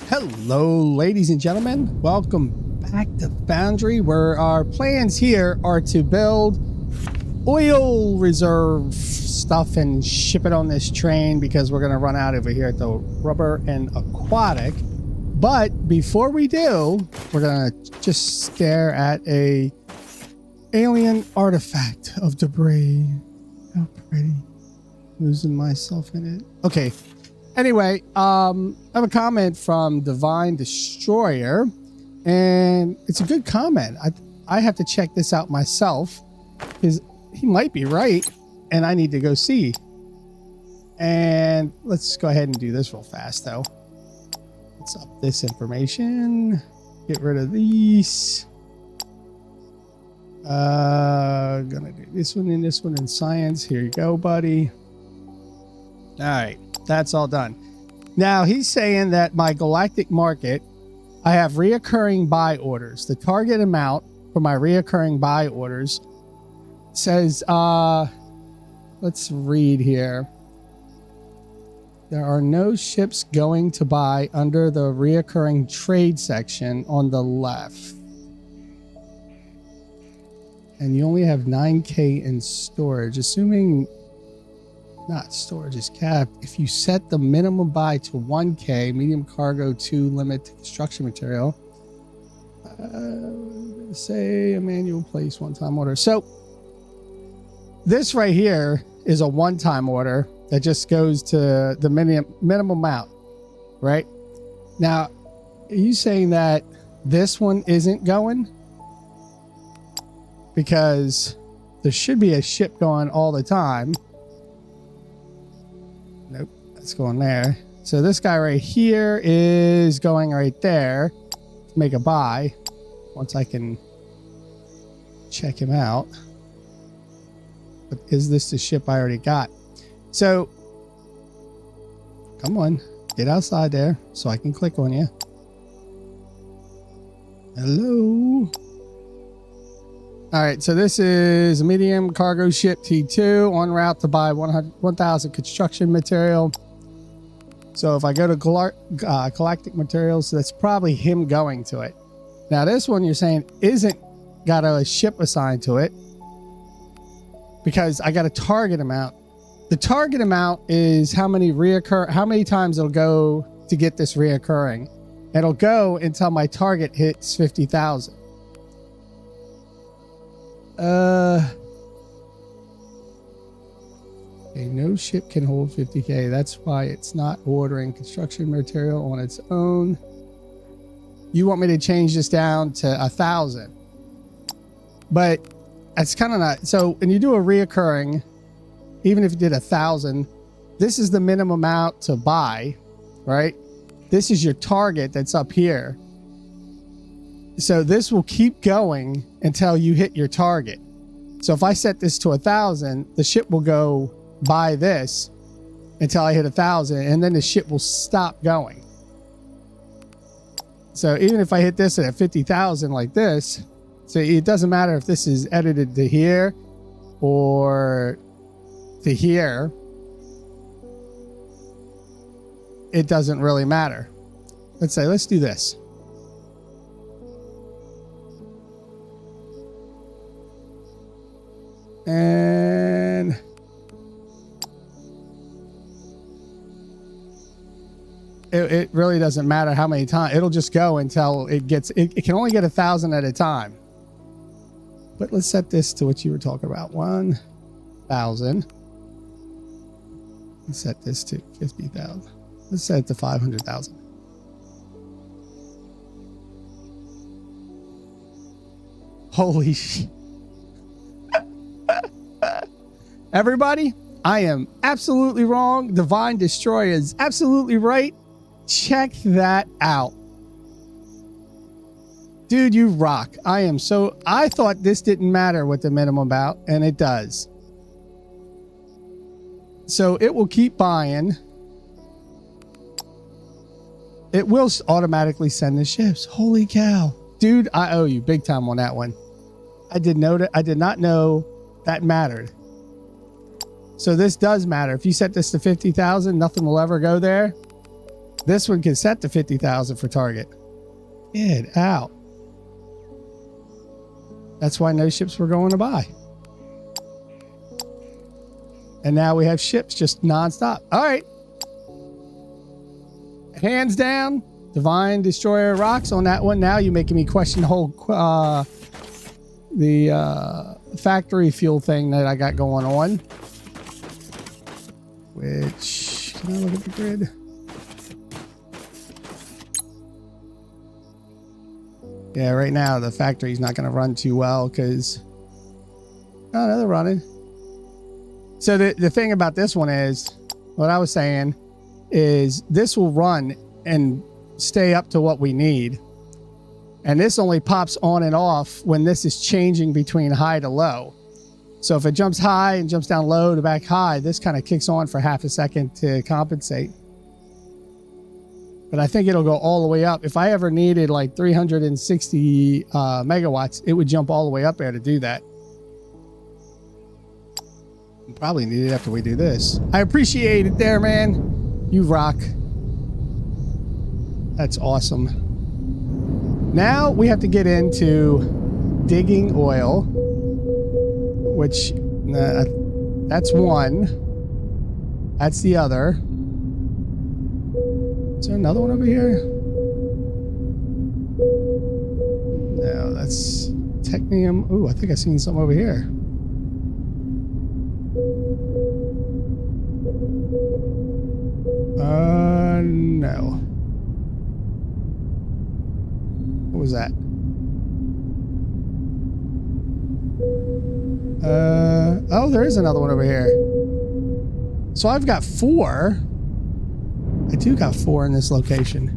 Hello, ladies and gentlemen. Welcome back to Foundry, where our plans here are to build oil reserve stuff and ship it on this train because we're going to run out over here at the rubber and aquatic. But before we do, we're going to just stare at a alien artifact of debris. How pretty. Losing myself in it. Okay. Anyway, I have a comment from Divine Destroyer, and it's a good comment. I have to check this out myself because he might be right, and I need to go see. And let's go ahead and do this real fast, though. Let's up this information. Get rid of these. Gonna do this one and this one in science. Here you go, buddy. All right. That's all done. Now he's saying that my galactic market, I have reoccurring buy orders. The target amount for my reoccurring buy orders says, let's read here. There are no ships going to buy under the reoccurring trade section on the left. And you only have 9K in storage, assuming not storage is capped. If you set the minimum buy to 1K, medium cargo 2, limit to construction material, say a manual place one-time order. So this right here is a one-time order that just goes to the minimum amount, right? Now, are you saying that this one isn't going? Because there should be a ship going all the time. Nope, that's going there. So this guy right here is going right there to make a buy. Once I can check him out. But is this the ship I already got? So, come on, get outside there so I can click on you. Hello. All right, so this is a medium cargo ship T2 en route to buy 1,000 construction material. So if I go to galactic materials, that's probably him going to it. Now this one you're saying isn't got a ship assigned to it because I got a target amount. The target amount is how many times it'll go to get this reoccurring. It'll go until my target hits 50,000. Okay, no ship can hold 50K. That's why it's not ordering construction material on its own. You want me to change this down to 1,000, but that's kind of not. So when you do a reoccurring, even if you did 1,000, this is the minimum amount to buy, right? This is your target that's up here. So this will keep going until you hit your target. So if I set this to 1,000, the ship will go buy this until I hit 1,000, and then the ship will stop going. So even if I hit this at 50,000 like this, so it doesn't matter if this is edited to here or to here. It doesn't really matter. Let's do this. And it really doesn't matter how many times. It'll just go until it gets, it can only get 1,000 at a time. But let's set this to what you were talking about. 1,000. Let's set this to 50,000. Let's set it to 500,000. Holy shit. Everybody, I am absolutely wrong. Divine Destroyer is absolutely right. Check that out. Dude, you rock. I thought this didn't matter what the minimum amount, and it does. So it will keep buying. It will automatically send the ships. Holy cow. Dude, I owe you big time on that one. I did not know that mattered. So this does matter. If you set this to 50,000, nothing will ever go there. This one can set to 50,000 for target. Get out. That's why no ships were going to buy. And now we have ships just nonstop. All right. Hands down, Divine Destroyer rocks on that one. Now you're making me question the whole factory fuel thing that I got going on. Which, can I look at the grid? Yeah, right now the factory's not going to run too well because, oh, no, they're running. So the thing about this one is, what I was saying is this will run and stay up to what we need. And this only pops on and off when this is changing between high to low. So if it jumps high and jumps down low to back high, this kind of kicks on for half a second to compensate. But I think it'll go all the way up. If I ever needed like 360 megawatts, it would jump all the way up there to do that. We'll probably need it after we do this. I appreciate it there, man. You rock. That's awesome. Now we have to get into digging oil, which that's one. That's the other. Is there another one over here? No, that's technium. Ooh, I think I seen something over here. No. What was that? Oh, there is another one over here. So I've got 4. I do got 4 in this location.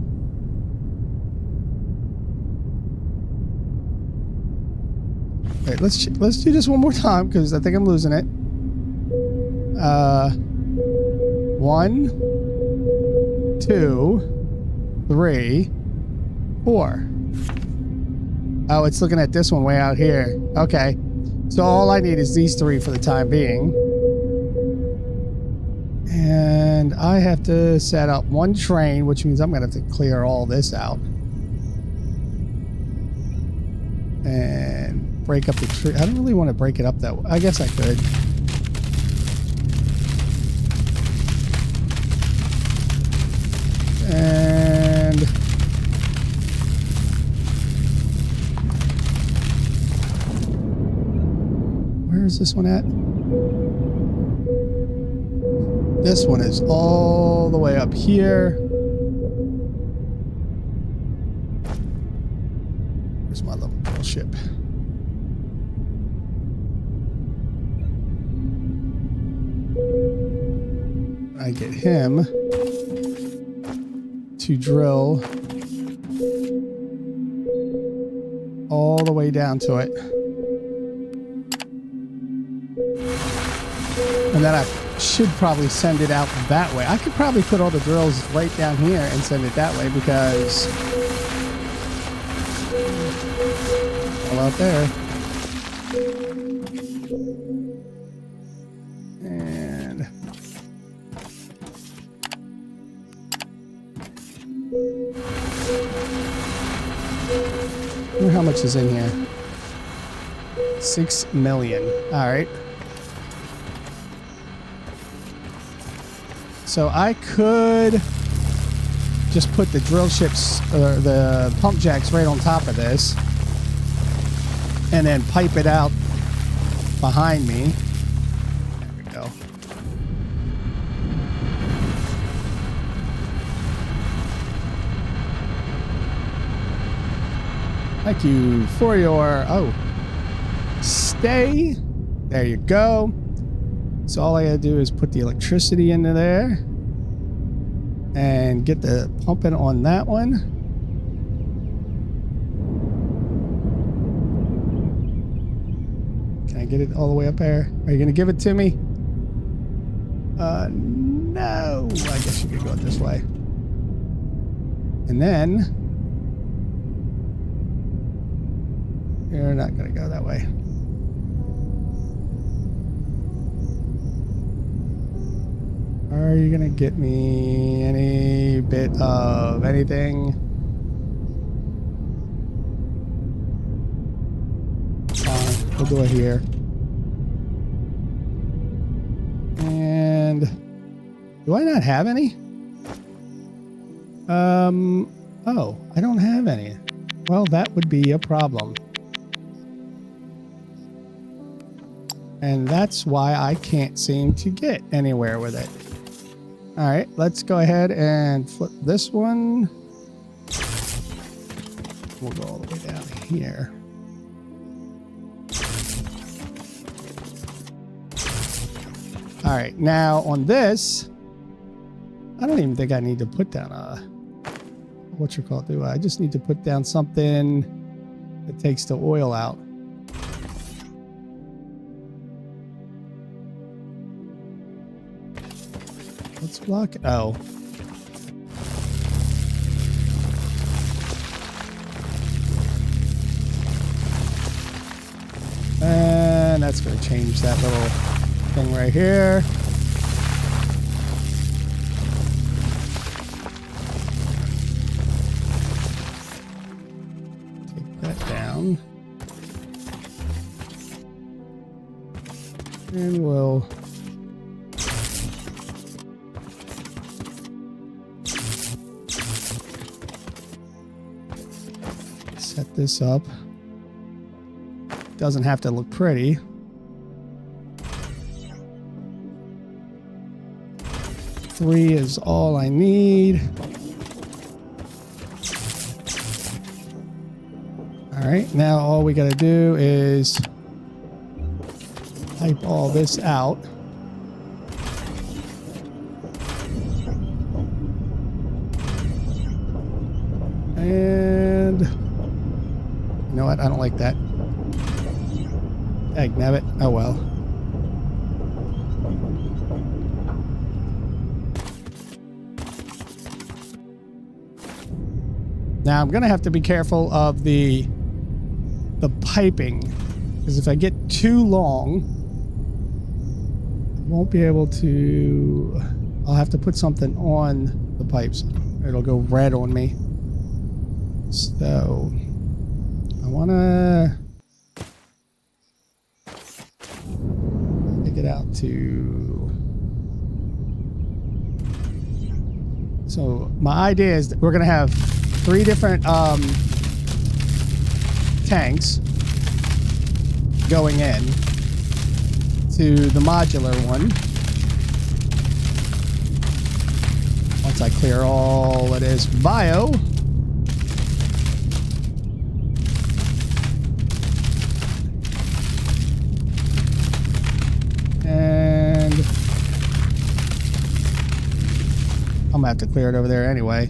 Wait, let's do this one more time because I think I'm losing it. 1, 2, 3, 4. Oh, it's looking at this one way out here. Okay. So all I need is these 3 for the time being. And I have to set up 1 train, which means I'm going to have to clear all this out. And break up the tree. I don't really want to break it up that way. I guess I could. And where is this one at? This one is all the way up here. Where's my little ship? I get him to drill all the way down to it. And then I should probably send it out that way. I could probably put all the drills right down here and send it that way because all out there. And I wonder how much is in here. 6 million. All right. So I could just put the drill ships or the pump jacks right on top of this and then pipe it out behind me. There we go. Thank you for your, stay. There you go. So all I gotta do is put the electricity into there and get the pumping on that one. Can I get it all the way up there? Are you gonna give it to me? No. I guess you could go this way. And then you're not gonna go that way. Are you gonna get me any bit of anything? Fine, we'll do it here. And do I not have any? Oh, I don't have any. Well, that would be a problem. And that's why I can't seem to get anywhere with it. All right, let's go ahead and flip this one. We'll go all the way down here. All right, now on this, I don't even think I need to put down a, do I? I just need to put down something that takes the oil out. Let's block it. Oh. And that's going to change that little thing right here. Take that down. And we'll set this up. Doesn't have to look pretty. Three is all I need. All right, now all we got to do is pipe all this out. And you know what? I don't like that. Dagnabbit. Oh well. Now I'm gonna have to be careful of the piping, because if I get too long, I won't be able to. I'll have to put something on the pipes. It'll go red on me. So I wanna take it out to. So my idea is that we're gonna have 3 different tanks going in to the modular one. Once I clear all it is bio. And I'm gonna have to clear it over there anyway.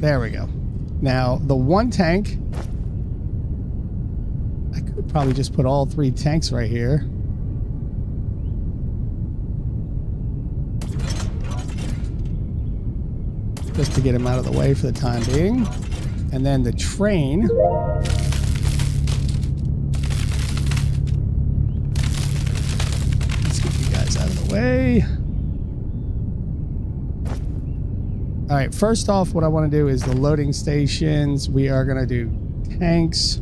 There we go. Now, the one tank, I could probably just put all 3 tanks right here. Just to get them out of the way for the time being. And then the train. Let's get you guys out of the way. All right, first off, what I want to do is the loading stations. We are going to do tanks.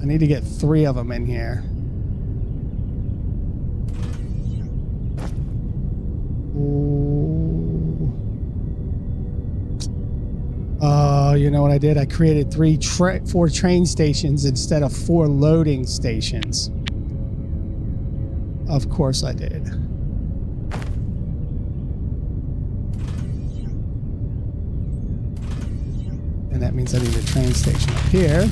I need to get 3 of them in here. Oh, you know what I did? I created 4 train stations instead of 4 loading stations. Of course I did. And that means I need a train station up here.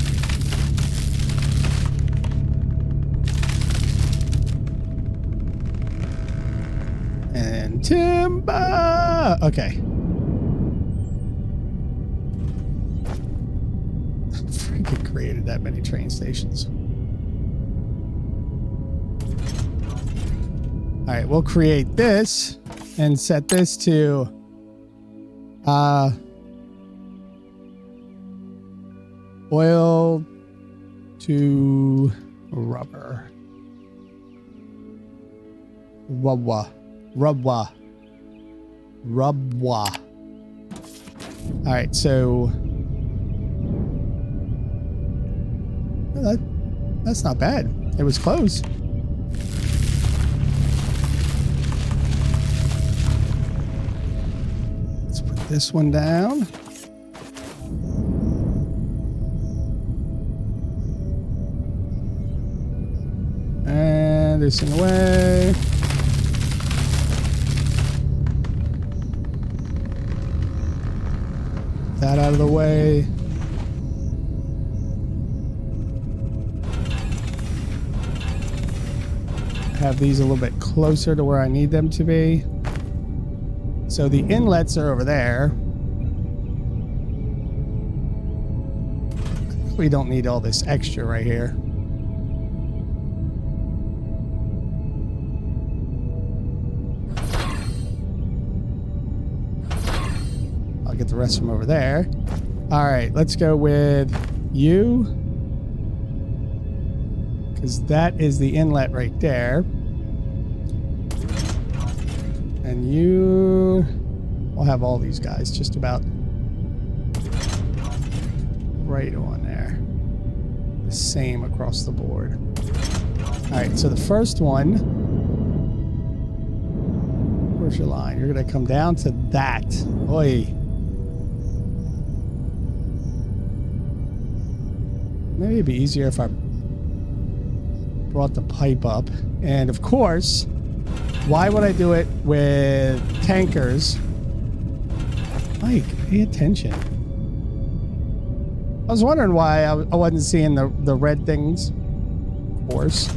And timber! Okay. Freaking created that many train stations. Alright, we'll create this and set this to oil to Rubber. Rubwa. Rubwa. Rubwa. All right, so that's not bad. It was close. Let's put this one down. And this in the way. That out of the way. Have these a little bit closer to where I need them to be. So the inlets are over there. We don't need all this extra right here. Get the rest from over there. All right, let's go with you, because that is the inlet right there. And you, we'll have all these guys just about right on there. The same across the board. All right, so the first one, where's your line? You're gonna come down to that. Oi. Maybe it'd be easier if I brought the pipe up. And of course, why would I do it with tankers? Mike, pay attention. I was wondering why I wasn't seeing the red things. Of course.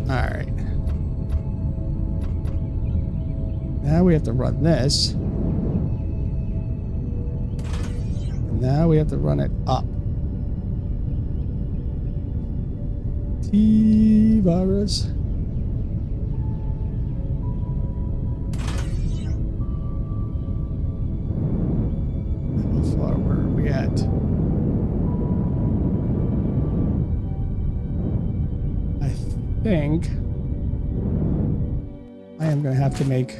All right. Now we have to run this. Now we have to run it up. T-virus. How far were we at? I think I am going to have to make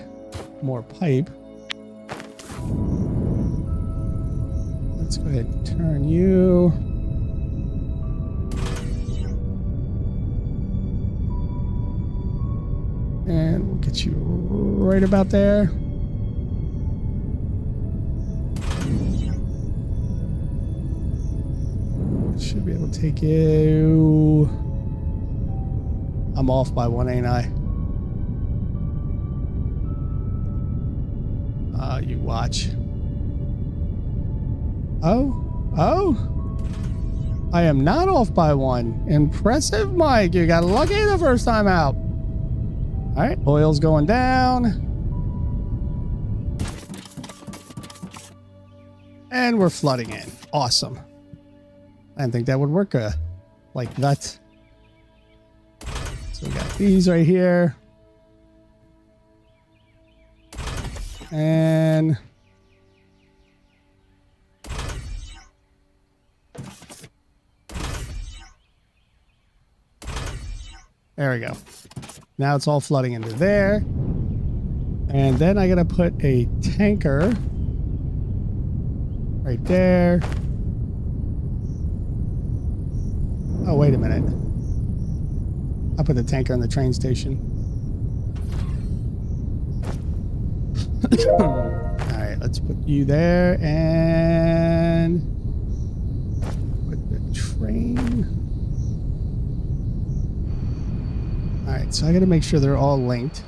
more pipe. Let's go ahead and turn you. And we'll get you right about there. Should be able to take you. I'm off by one, ain't I? You watch. Oh, I am not off by one. Impressive, Mike. You got lucky the first time out. All right, oil's going down. And we're flooding in. Awesome. I didn't think that would work like that. So we got these right here. And there we go. Now it's all flooding into there. And then I gotta put a tanker right there. Oh, wait a minute. I'll put the tanker in the train station. Alright, let's put you there and put the train. Alright, so I gotta make sure they're all linked.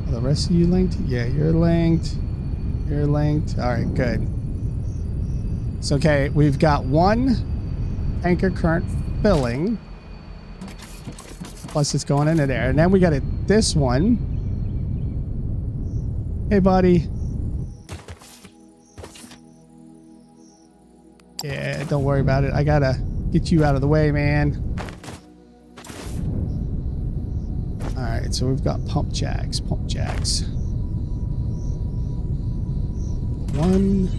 Are the rest of you linked? Yeah, you're linked. You're linked. Alright, good. So, okay, we've got one tanker current filling. Plus it's going into there. And then we got this one. Hey, buddy. Yeah, don't worry about it. I gotta get you out of the way, man. Alright, so we've got pump jacks. Pump jacks. 1,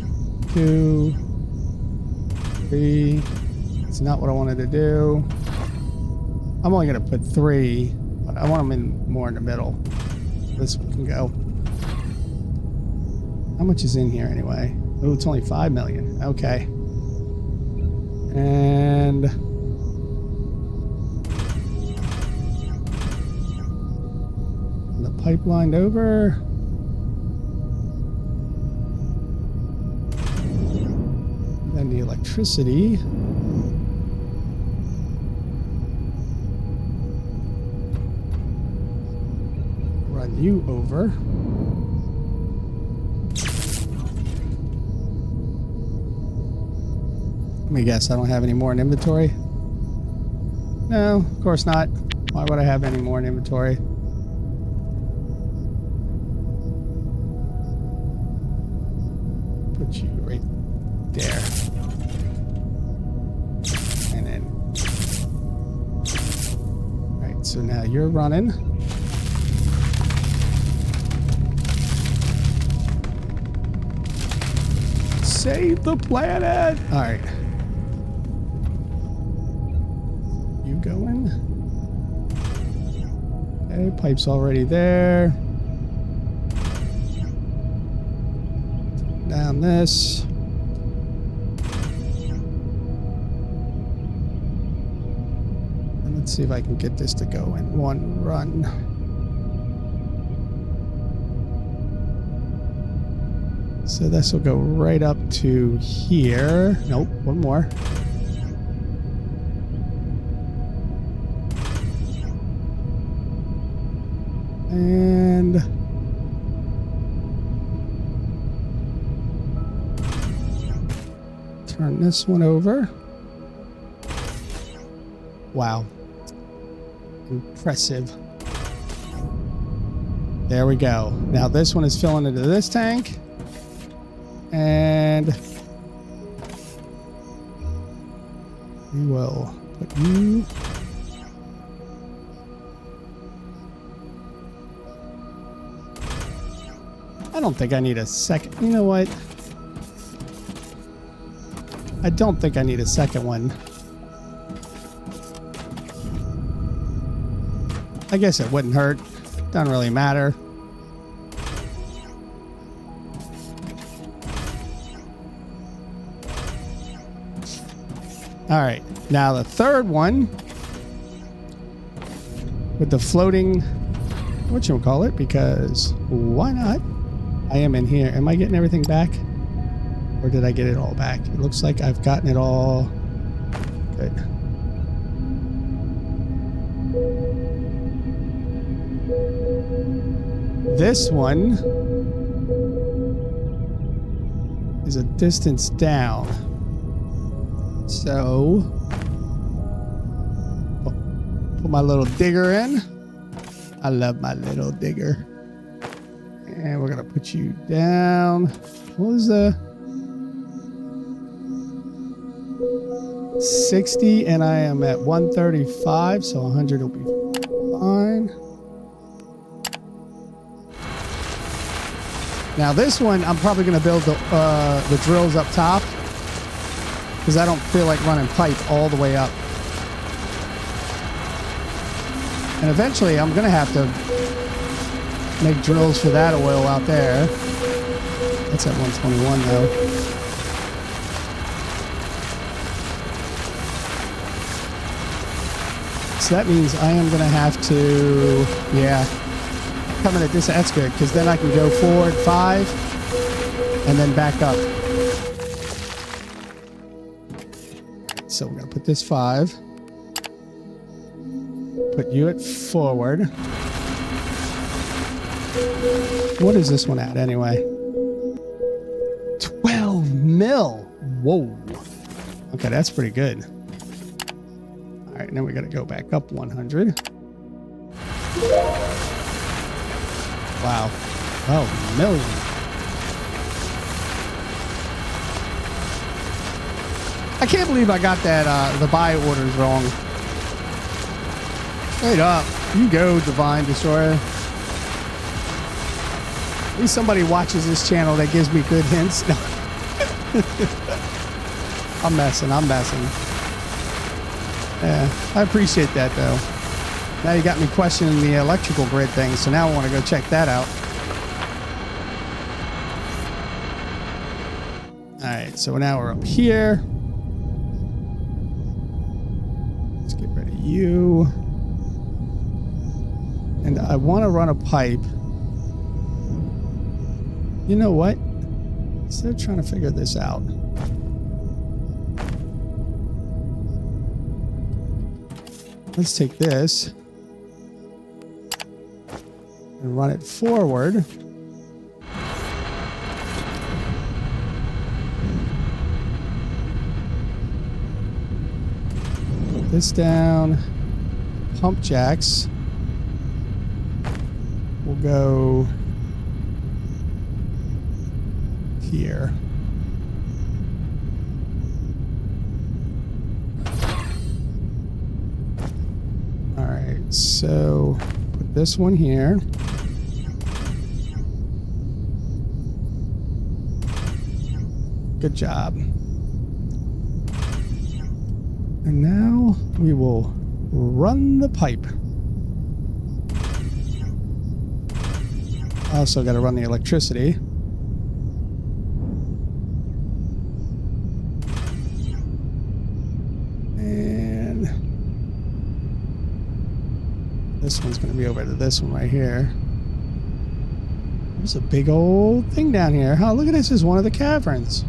2, 3. It's not what I wanted to do. I'm only going to put 3, but I want them in more in the middle. This one can go. How much is in here anyway? Oh, it's only 5 million. Okay. And the pipeline over. Then the electricity. Run you over. Let me guess, I don't have any more in inventory? No, of course not. Why would I have any more in inventory? Put you right there. And then... Alright, so now you're running. Save the planet! Alright. You going? Okay, pipe's already there. Down this. And let's see if I can get this to go in one run. So this will go right up to here. Nope, one more. And turn this one over. Wow. Impressive. There we go. Now this one is filling into this tank. And we will put you I don't think I need a second. You know what? I don't think I need a second one. I guess it wouldn't hurt. Doesn't really matter. All right, now the third one with the floating, whatchamacallit, because why not? I am in here. Am I getting everything back? Or did I get it all back? It looks like I've gotten it all. Good. This one is a distance down. So, put my little digger in. I love my little digger. And we're going to put you down. What was the 60? And I am at 135, so 100 will be fine. Now this one, I'm probably going to build the drills up top, because I don't feel like running pipe all the way up. And eventually I'm going to have to make drills for that oil out there. That's at 121 though. So that means I am going to have to, yeah, coming at this, that's good, because then I can go forward 5 and then back up. So we're going to put this 5. Put you at forward. What is this one at anyway? 12 mil. Whoa. Okay, that's pretty good. All right, now we got to go back up 100. Wow. Oh, million. I can't believe I got that, the buy orders wrong. Straight up. You go, Divine Destroyer. least somebody watches this channel that gives me good hints. No. I'm messing. Yeah, I appreciate that though. Now you got me questioning the electrical grid thing, so now I want to go check that out. Alright, so now we're up here. Let's get rid of you. And I want to run a pipe. You know what? Instead of trying to figure this out. Let's take this and run it forward. Put this down. Pump jacks. We'll go here. All right, so put this one here. Good job. And now we will run the pipe. Also got to run the electricity. And this one's going to be over to this one right here. There's a big old thing down here. Oh, look at this. Is one of the caverns.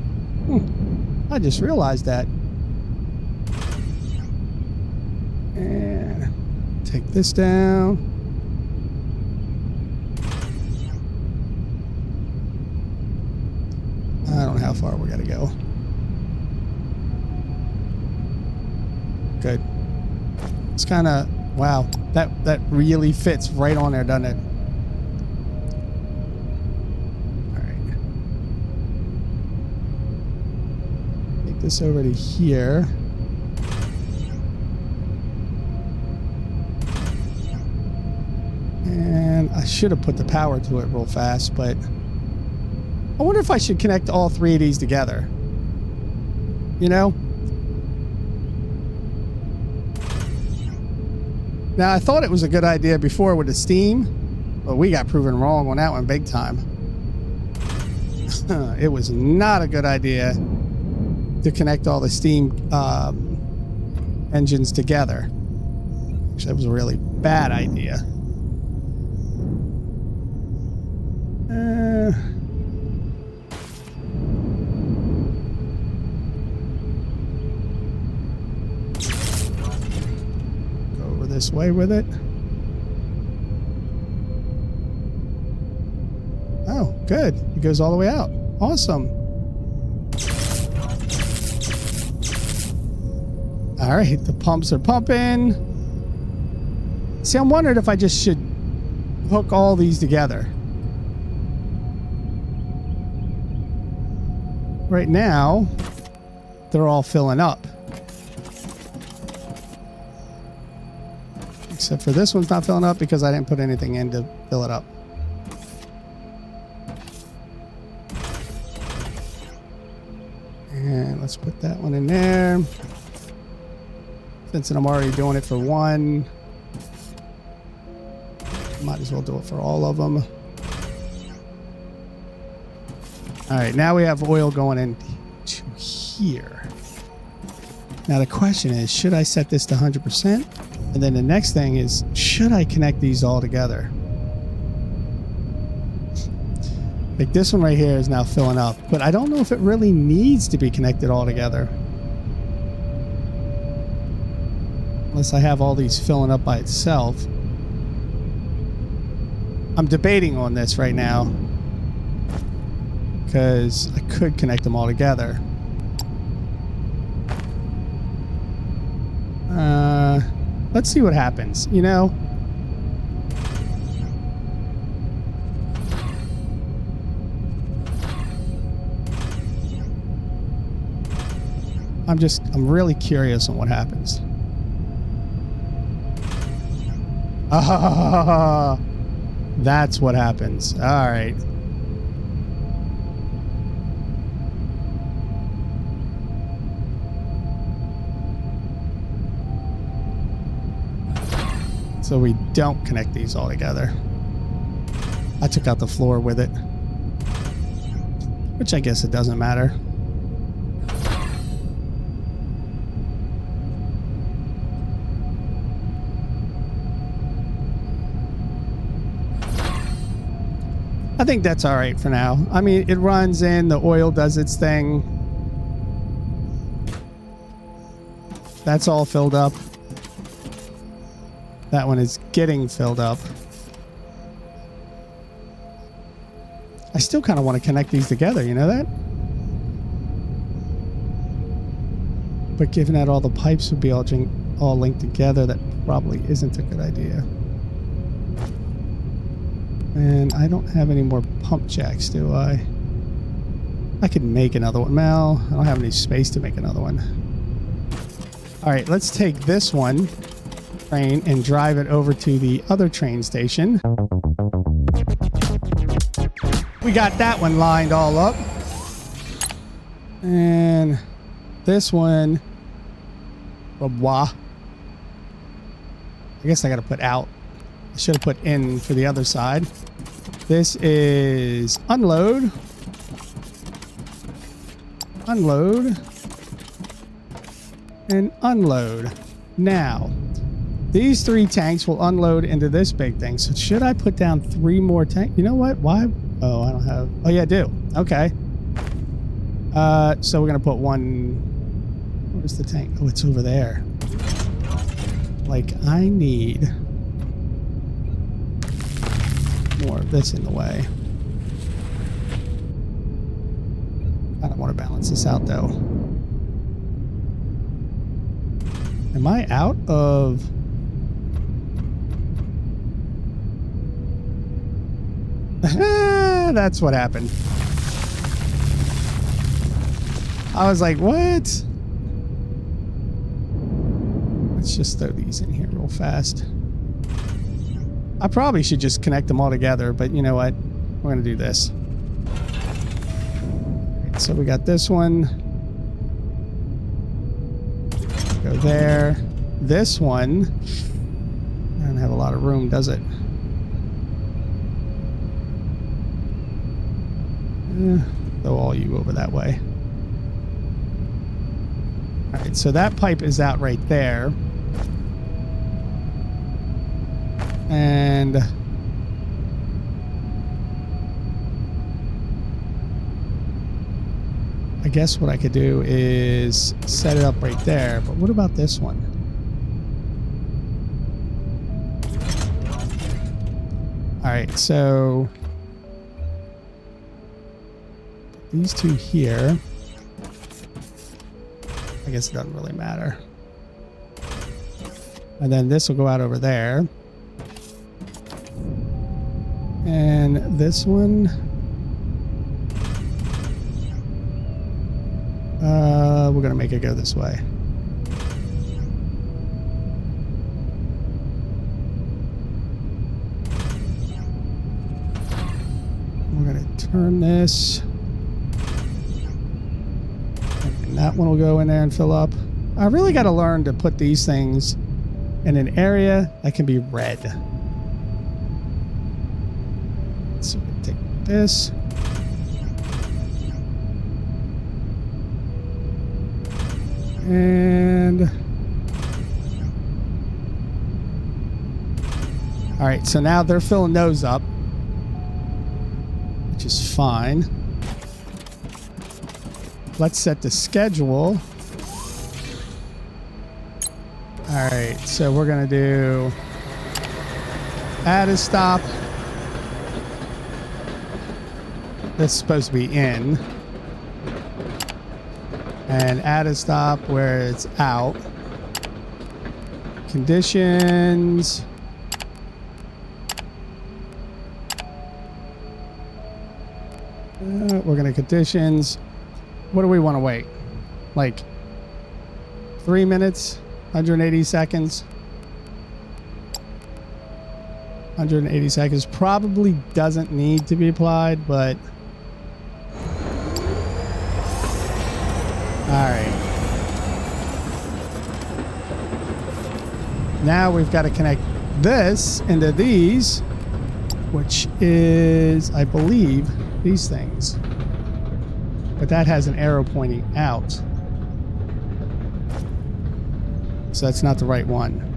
I just realized that. And take this down. I don't know how far we gotta go. Good. It's kind of, wow, that really fits right on there, doesn't it? All right. Take this over to here. And I should have put the power to it real fast, but I wonder if I should connect all three of these together. You know? Now, I thought it was a good idea before with the steam, but we got proven wrong on that one big time. It was not a good idea to connect all the steam engines together. Actually, that was a really bad idea. This way with it. Oh, good. It goes all the way out. Awesome. All right, the pumps are pumping. See, I'm wondering if I just should hook all these together. Right now, they're all filling up. Except for this one's not filling up because I didn't put anything in to fill it up. And let's put that one in there. Since I'm already doing it for one, might as well do it for all of them. All right, now we have oil going into here. Now the question is, should I set this to 100%? And then the next thing is, should I connect these all together? Like this one right here is now filling up, but I don't know if it really needs to be connected all together. Unless I have all these filling up by itself. I'm debating on this right now because I could connect them all together. Let's see what happens, you know? I'm really curious on what happens. Ah, that's what happens. All right. so we don't connect these all together. I took out the floor with it, which I guess it doesn't matter. I think that's all right for now. I mean, it runs in, the oil does its thing. That's all filled up. That one is getting filled up. I still kind of want to connect these together, you know that? But given that all the pipes would be all linked together, that probably isn't a good idea. And I don't have any more pump jacks, do I? I could make another one. Well, I don't have any space to make another one. All right, let's take this one train and drive it over to the other train station. We got that one lined all up. And this one, I guess I got to put out. I should have put in for the other side. This is unload. Unload. And unload. Now, these 3 tanks will unload into this big thing. So should I put down 3 more tanks? You know what? Why? Oh, I don't have... Oh, yeah, I do. Okay. So we're going to put one... Where's the tank? Oh, it's over there. Like, I need... more of this in the way. I don't want to balance this out though. Am I out of... That's what happened. I was like, what? Let's just throw these in here real fast. I probably should just connect them all together, but you know what? We're going to do this. Right, so we got this one. Go there. This one. I don't have a lot of room, does it? Throw all you over that way. All right, so that pipe is out right there. And I guess what I could do is set it up right there. But what about this one? All right, so these 2 here. I guess it doesn't really matter. And then this will go out over there. And this one, we're going to make it go this way. We're going to turn this. And that one will go in there and fill up. I really got to learn to put these things in an area that can be read. So we take this. And all right, so now they're filling those up, which is fine. Let's set the schedule. All right, so we're gonna do add a stop. That's supposed to be in. And add a stop where it's out. Conditions. We're going to conditions. What do we want to wait? Like 3 minutes, 180 seconds. 180 seconds probably doesn't need to be applied, but all right. Now we've got to connect this into these, which is, I believe, these things. But that has an arrow pointing out. So that's not the right one.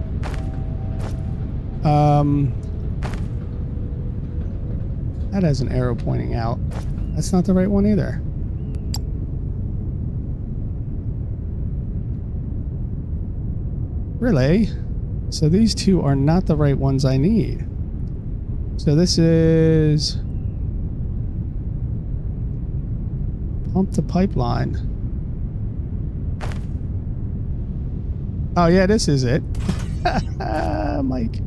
That has an arrow pointing out. That's not the right one either. Really? So these two are not the right ones I need. So this is pump the pipeline. Oh yeah, this is it. Mike.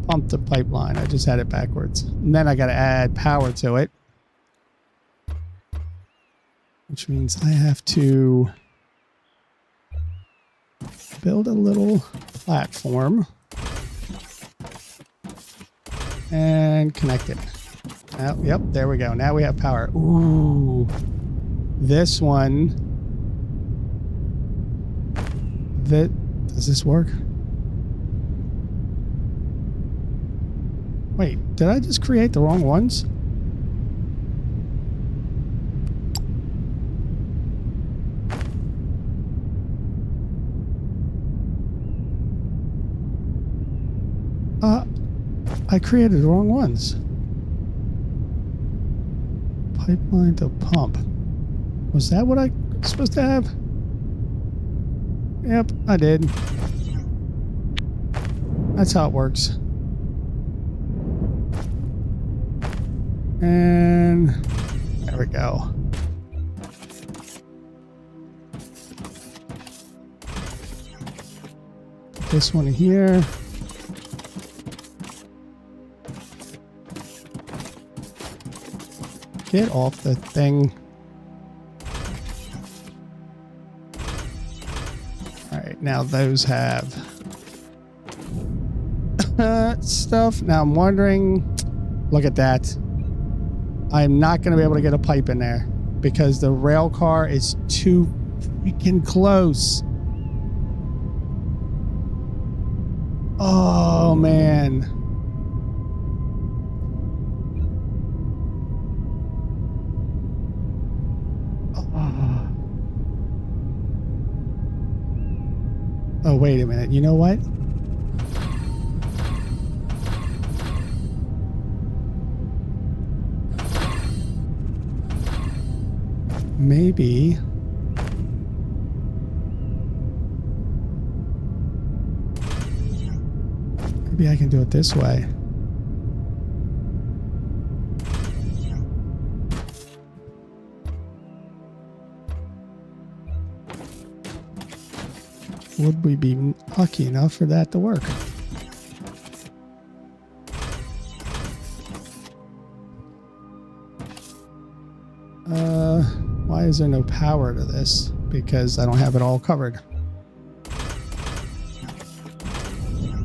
Pump the pipeline. I just had it backwards. And then I got to add power to it. Which means I have to build a little platform and connect it. Oh, yep, there we go. Now we have power. Ooh. This one. Does this work? Wait, did I just create the wrong ones? I created the wrong ones. Pipeline to pump. Was that what I was supposed to have? Yep, I did. That's how it works. And there we go. Put this one here. Get off the thing. All right, now those have stuff. Now I'm wondering, look at that. I'm not going to be able to get a pipe in there because the rail car is too freaking close. Oh, man. Oh, wait a minute. You know what? Maybe I can do it this way. Would we be lucky enough for that to work? Why is there no power to this? Because I don't have it all covered.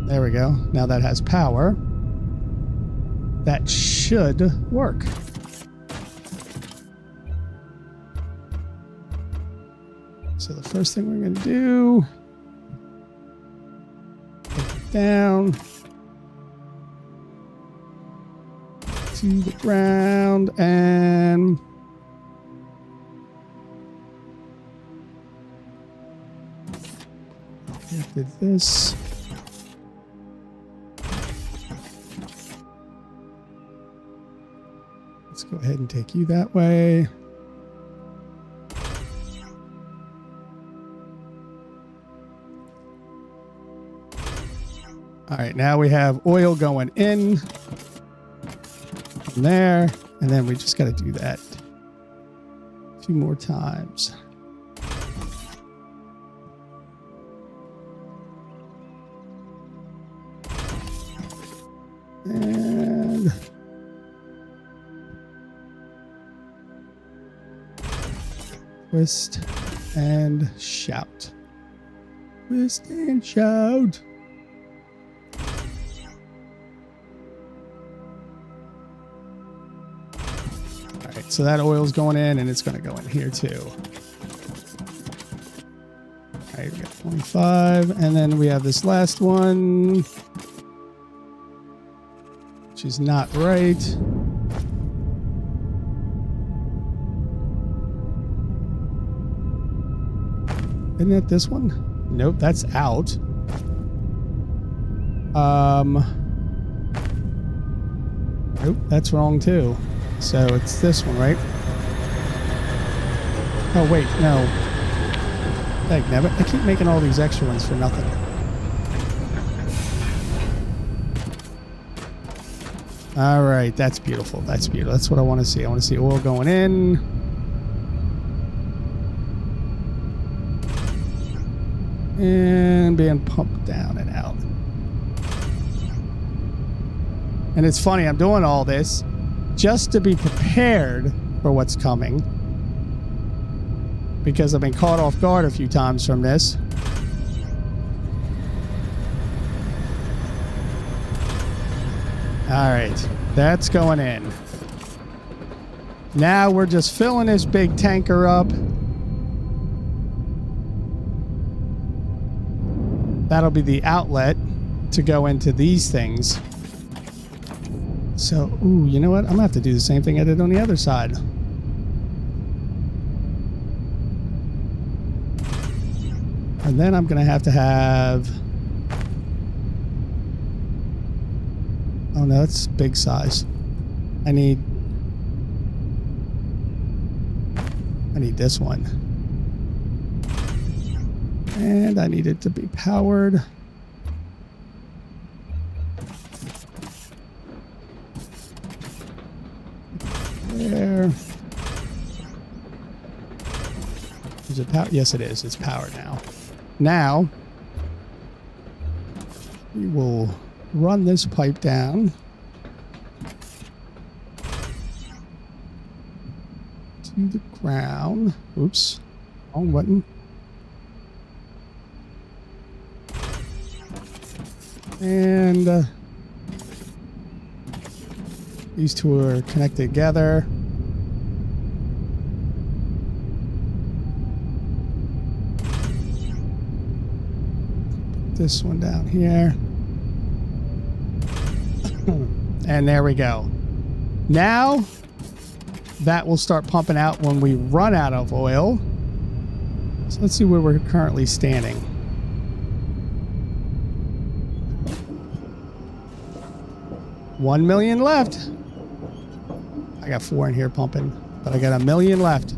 There we go. Now that has power. That should work. So the first thing we're going to do, take it down to the ground and did this. Let's go ahead and take you that way. All right, now we have oil going in from there, and then we just got to do that 2 more times. And twist and shout. Twist and shout. All right, so that oil's going in, and it's going to go in here too. All right, we got 25, and then we have this last one. which is not right. Isn't that this one? Nope, that's out. Nope, that's wrong too. So it's this one, right? Oh wait, no. Dagnabbit, I keep making all these extra ones for nothing. All right, that's beautiful. That's beautiful. That's what I want to see. I want to see oil going in. And being pumped down and out. And it's funny, I'm doing all this just to be prepared for what's coming. Because I've been caught off guard a few times from this. Alright, that's going in. Now we're just filling this big tanker up. That'll be the outlet to go into these things. So, ooh, you know what? I'm gonna have to do the same thing I did on the other side. And then I'm gonna have to have... Oh no, that's big size. I need this one. And I need it to be powered. There. Is it powered? Yes, it is. It's powered now. Now, we will run this pipe down to the ground. Oops. Wrong button. And these two are connected together. Put this one down here. And there we go. Now that will start pumping out when we run out of oil. So let's see where we're currently standing. $1 million left. I got 4 in here pumping, but I got $1 million left.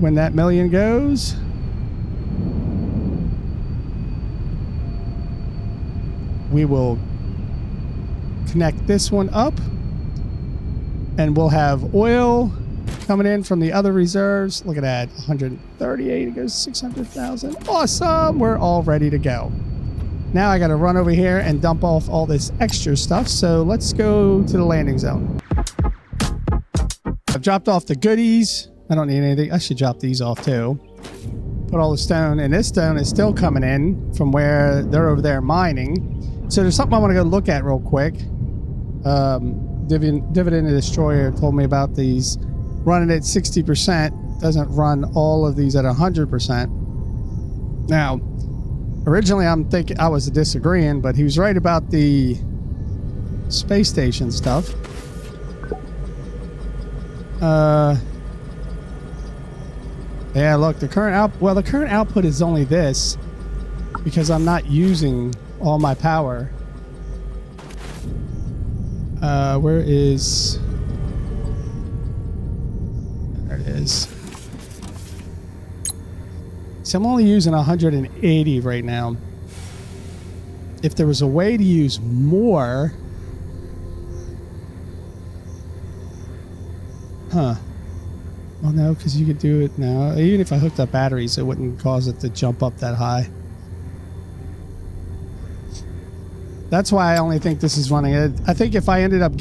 When that million goes, we will connect this one up and we'll have oil coming in from the other reserves. Look at that, 138, it goes 600,000. Awesome, we're all ready to go. Now I got to run over here and dump off all this extra stuff. So let's go to the landing zone. I've dropped off the goodies. I don't need anything. I should drop these off too. Put all the stone, and this stone is still coming in from where they're over there mining. So there's something I want to go look at real quick. Dividend Destroyer told me about these running at 60%. Doesn't run all of these at 100%. Now, originally, I'm thinking I was disagreeing, but he was right about the space station stuff. Yeah, look, the current output is only this because I'm not using all my power. Where is... There it is. So I'm only using 180 right now. If there was a way to use more... Huh. Oh no, because you could do it now. Even if I hooked up batteries, it wouldn't cause it to jump up that high. That's why I only think this is running. I think if I ended up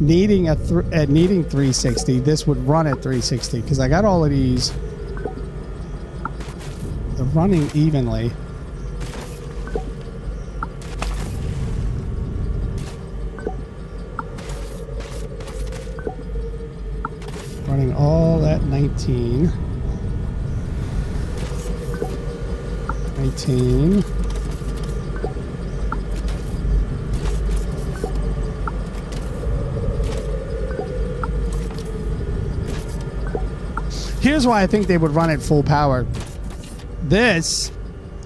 needing 360, this would run at 360 because I got all of these. They're running evenly. Running all at 19. 19. here's why I think they would run at full power. This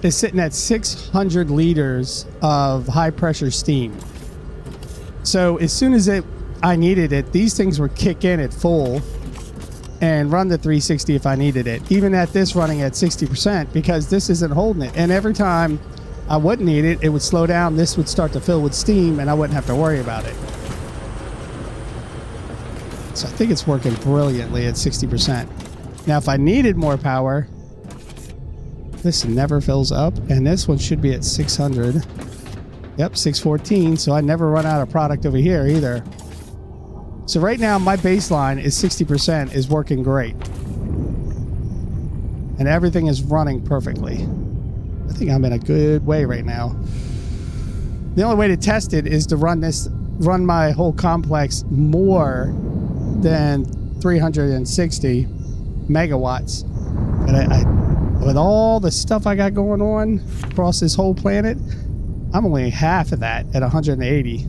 is sitting at 600 liters of high pressure steam. So as soon as I needed it, these things would kick in at full and run the 360 if I needed it. Even at this running at 60%, because this isn't holding it. And every time I wouldn't need it, it would slow down. This would start to fill with steam and I wouldn't have to worry about it. So I think it's working brilliantly at 60%. Now, if I needed more power, this never fills up, and this one should be at 600. Yep, 614, so I never run out of product over here either. So right now, my baseline is 60%, is working great. And everything is running perfectly. I think I'm in a good way right now. The only way to test it is to run my whole complex more than 360 megawatts. And I with all the stuff I got going on across this whole planet, I'm only half of that at 180.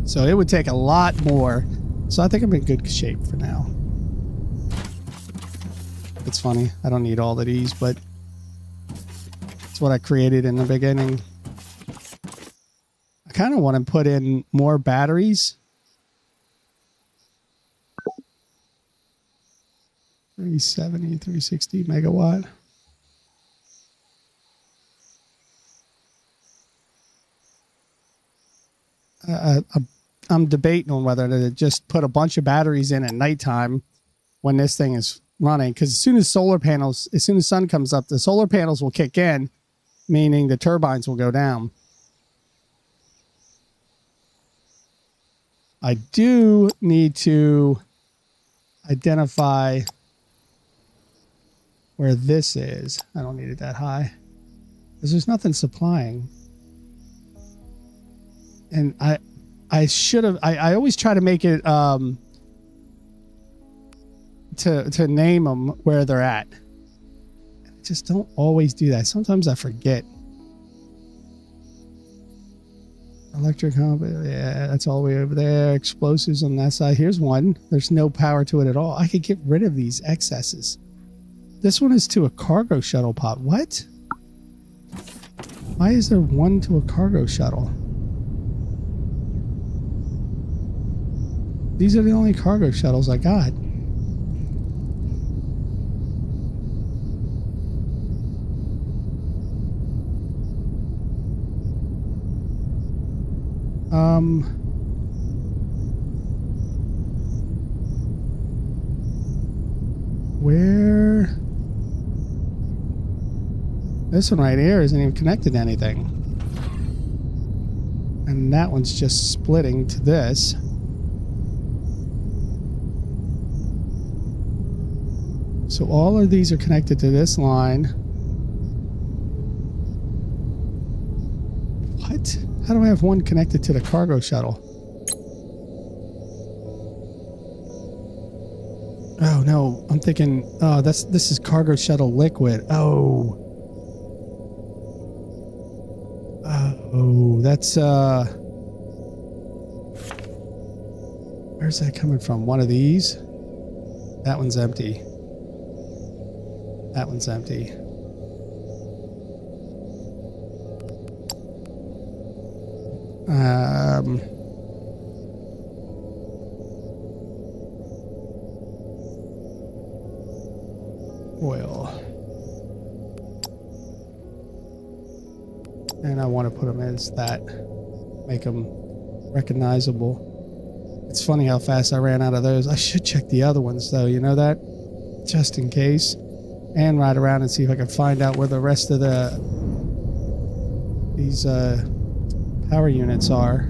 So it would take a lot more. So I think I'm in good shape for now. It's funny, I don't need all of these, but it's what I created in the beginning. I kind of want to put in more batteries. 370, 360 megawatt. I'm debating on whether to just put a bunch of batteries in at nighttime when this thing is running, because as soon as the sun comes up, the solar panels will kick in, meaning the turbines will go down. I do need to identify where this is. I don't need it that high because there's nothing supplying. And I should have, I always try to make it to name them where they're at. I just don't always do that. Sometimes I forget. Electric hump, yeah, that's all the way over there. Explosives on that side. Here's one. There's no power to it at all. I could get rid of these excesses. This one is to a cargo shuttle pod. What? Why is there one to a cargo shuttle? These are the only cargo shuttles I got. Where? This one right here isn't even connected to anything. And that one's just splitting to this. So all of these are connected to this line. What? How do I have one connected to the cargo shuttle? Oh no, I'm thinking, oh, this is cargo shuttle liquid. Oh. Oh, that's where's that coming from? One of these? That one's empty. That one's empty. Oil. And I want to put them as that. Make them recognizable. It's funny how fast I ran out of those. I should check the other ones though, you know that? Just in case. And ride around and see if I can find out where the rest of these power units are.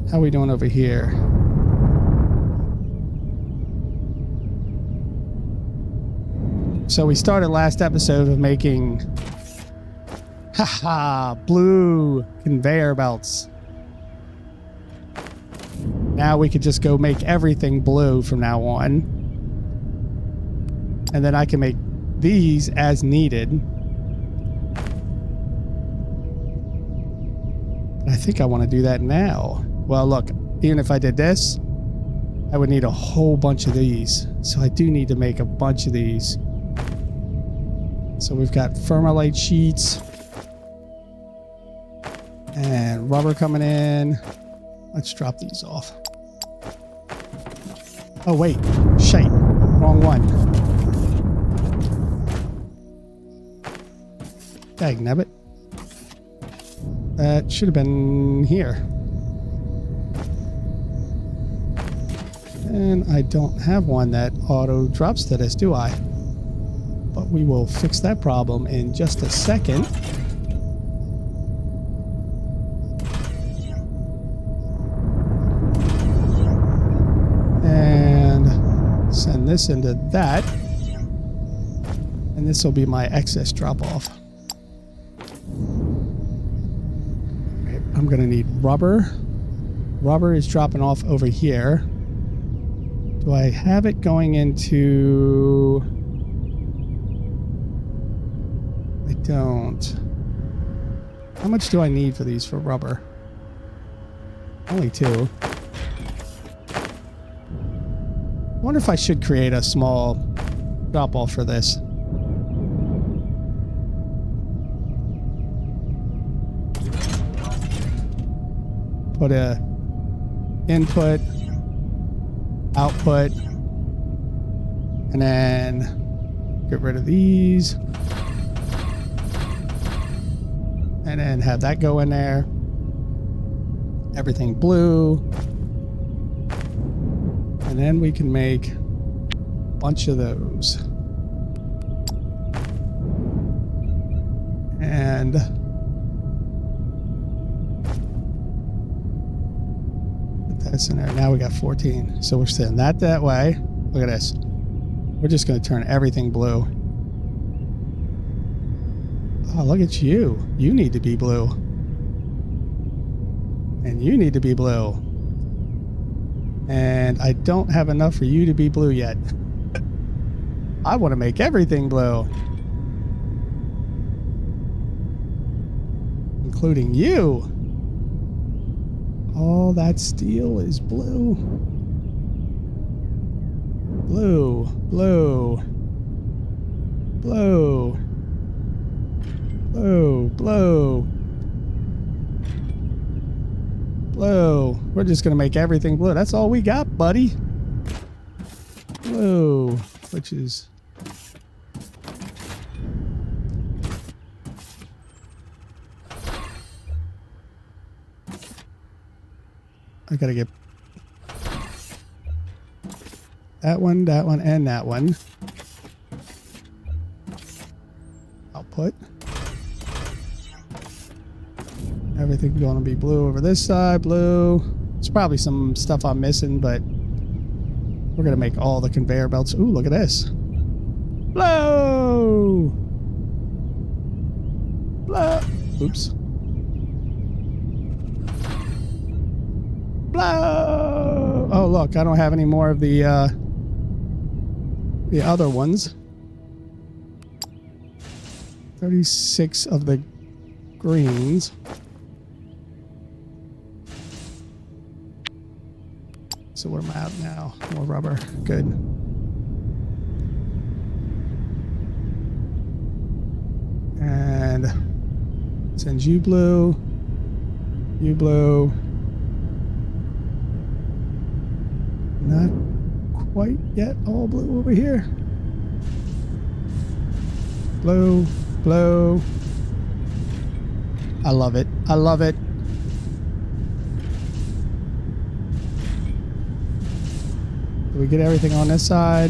How are we doing over here? So we started last episode of making blue conveyor belts. Now we could just go make everything blue from now on. And then I can make these as needed. I think I want to do that now. Well, look, even if I did this, I would need a whole bunch of these. So I do need to make a bunch of these. So we've got thermalite sheets. And rubber coming in. Let's drop these off. Oh, wait. Shite. Wrong one. Dagnabbit. That should have been here. And I don't have one that auto drops to this, do I? But we will fix that problem in just a second. And send this into that. And this will be my excess drop-off. I'm going to need rubber. Rubber is dropping off over here. Do I have it going into... I don't. How much do I need for these for rubber? Only 2. I wonder if I should create a small drop-off for this. Put a input, output, and then get rid of these. And then have that go in there. Everything blue. And then we can make a bunch of those. And that's in there. Now we got 14. So we're sending that way. Look at this. We're just going to turn everything blue. Oh, look at you. You need to be blue. And you need to be blue. And I don't have enough for you to be blue yet. I want to make everything blue. Including you. All that steel is blue. Blue, blue, blue, blue, blue, blue. We're just going to make everything blue. That's all we got, buddy. Blue, which is... I gotta get that one, and that one. Output. Everything's gonna be blue over this side, blue. There's probably some stuff I'm missing, but we're gonna make all the conveyor belts. Ooh, look at this. Blue! Blue! Oops. Blow! Oh, look, I don't have any more of the other ones. 36 of the greens. So what am I out now? More rubber. Good. And send you blue. You blue. Not quite yet all blue over here. Blue, blue. I love it. I love it. Do we get everything on this side?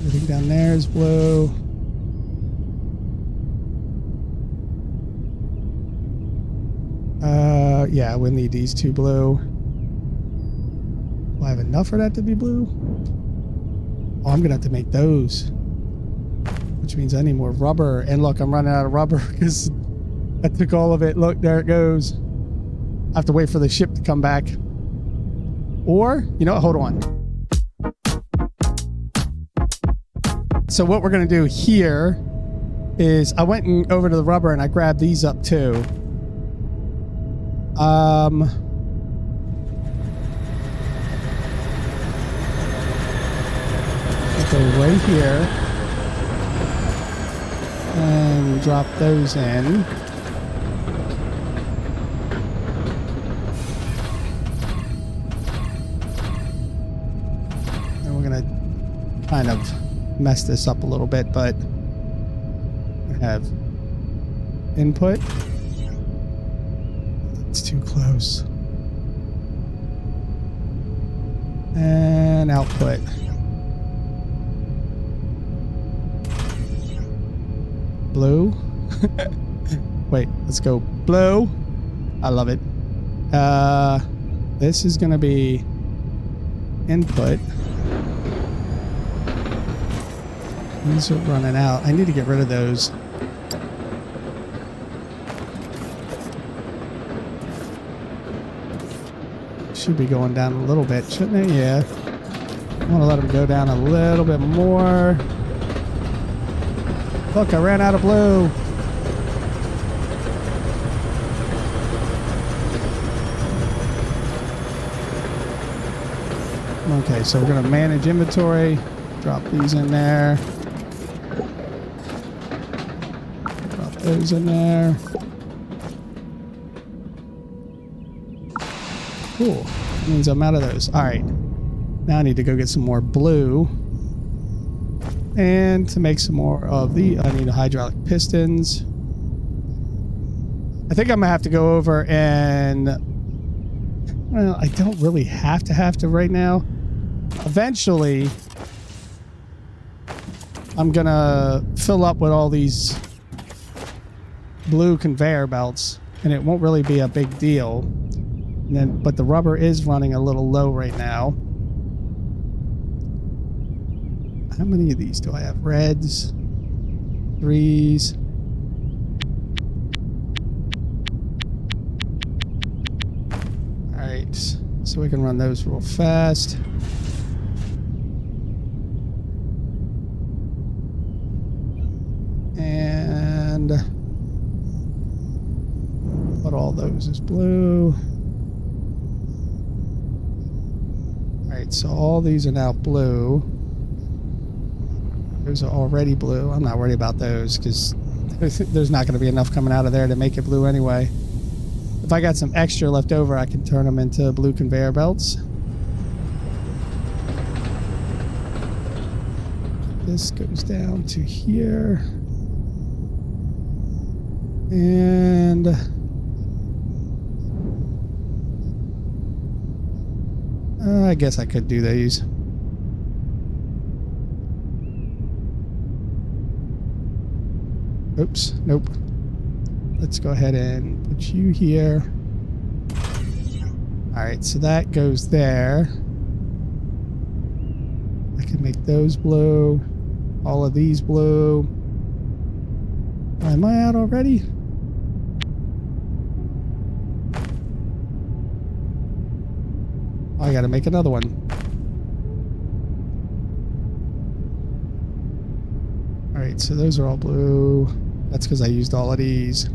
Everything down there is blue. Yeah, we'll need these 2 blue. Do I have enough for that to be blue? Oh, I'm gonna have to make those. Which means I need more rubber. And look, I'm running out of rubber because I took all of it. Look, there it goes. I have to wait for the ship to come back. Or, you know what? Hold on. So what we're gonna do here is I went over to the rubber and I grabbed these up go right here and drop those in. And we're gonna kind of mess this up a little bit, but we have input. It's too close. And output. Blue. Wait, let's go blue. I love it. This is going to be input. These are running out. I need to get rid of those. Should be going down a little bit, shouldn't it? Yeah. I want to let them go down a little bit more. Look, I ran out of blue. Okay, so we're going to manage inventory. Drop these in there. Drop those in there. Cool. That means I'm out of those. All right. Now I need to go get some more blue. And to make some more of I need hydraulic pistons. I think I'm gonna have to go over and, well, I don't really have to right now. Eventually, I'm gonna fill up with all these blue conveyor belts, and it won't really be a big deal. And then, but the rubber is running a little low right now. How many of these do I have? Reds, 3s. All right, so we can run those real fast. And put all those as blue. All right, so all these are now blue. Those are already blue. I'm not worried about those because there's not going to be enough coming out of there to make it blue anyway. If I got some extra left over, I can turn them into blue conveyor belts. This goes down to here. And I guess I could do these. Oops, nope. Let's go ahead and put you here. All right, so that goes there. I can make those blue, all of these blue. Am I out already? I gotta make another one. All right, so those are all blue. That's because I used all of these.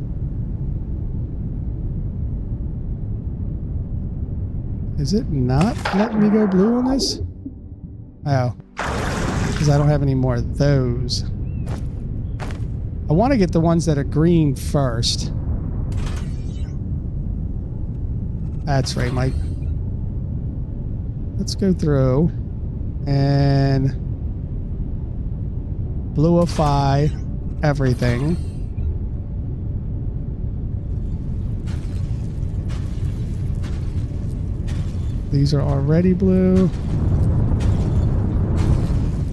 Is it not letting me go blue on this? Oh, because I don't have any more of those. I want to get the ones that are green first. That's right, Mike. Let's go through and blueify everything. These are already blue.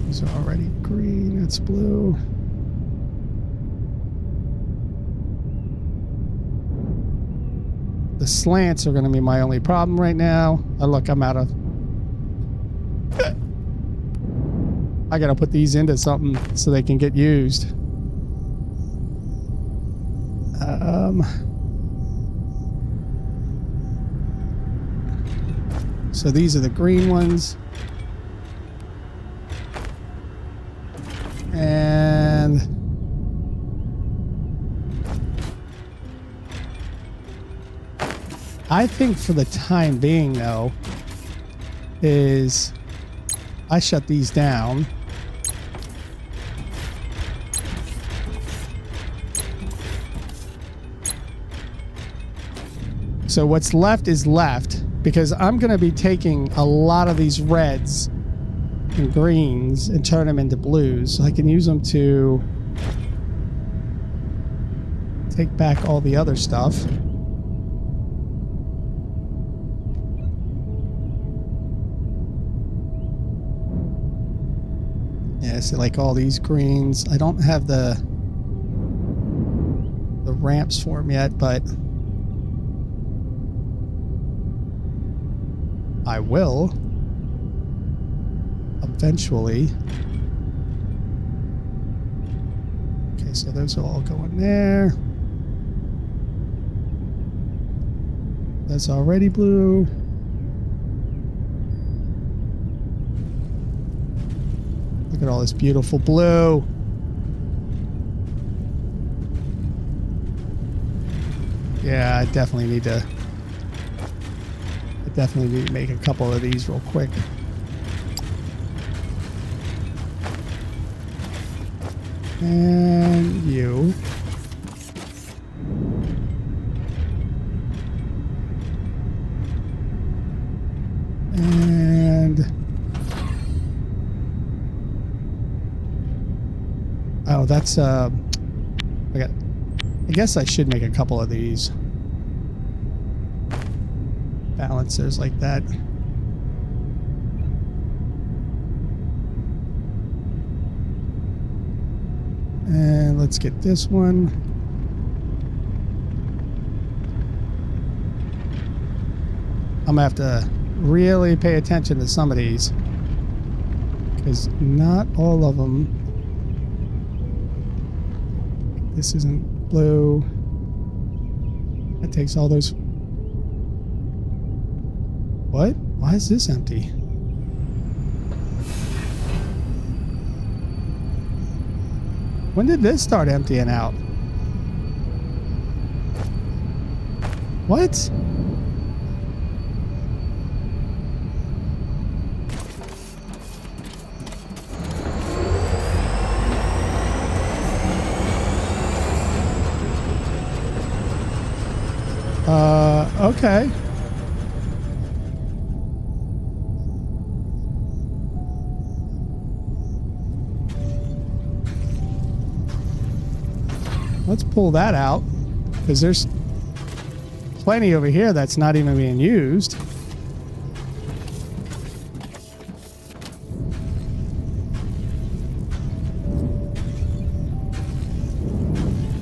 These are already green. It's blue. The slants are going to be my only problem right now. Oh, look, I'm out of... I got to put these into something so they can get used. So these are the green ones. And I think for the time being, though, is I shut these down. So what's left is left, because I'm going to be taking a lot of these reds and greens and turn them into blues, so I can use them to take back all the other stuff. Yeah, so like all these greens. I don't have the ramps for them yet, but I will eventually. Okay, so those will all go in there. That's already blue. Look at all this beautiful blue. Yeah, I definitely need to make a couple of these real quick. And you. And oh, that's I guess I should make a couple of these balancers like that. And let's get this one. I'm gonna have to really pay attention to some of these, because not all of them. This isn't blue. That takes all those. What? Why is this empty? When did this start emptying out? What? Okay. Let's pull that out, because there's plenty over here that's not even being used.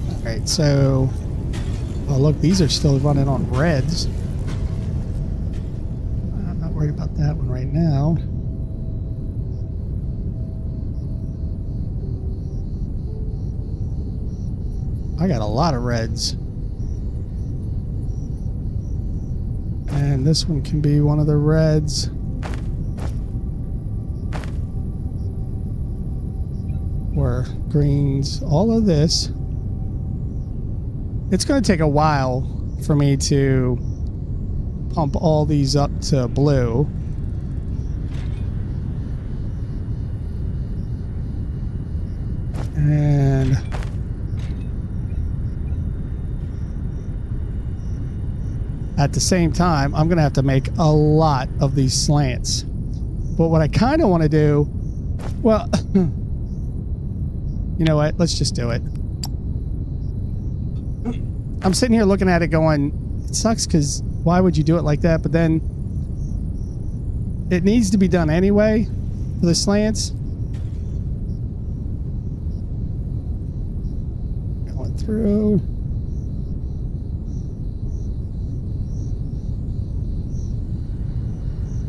All right, so, oh look, these are still running on reds. I'm not worried about that one right now. I got a lot of reds. And this one can be one of the reds. Or greens. All of this. It's going to take a while for me to pump all these up to blue. And at the same time, I'm going to have to make a lot of these slants. But what I kind of want to do, well, you know what? Let's just do it. I'm sitting here looking at it going, it sucks because why would you do it like that? But then it needs to be done anyway for the slants. Going through.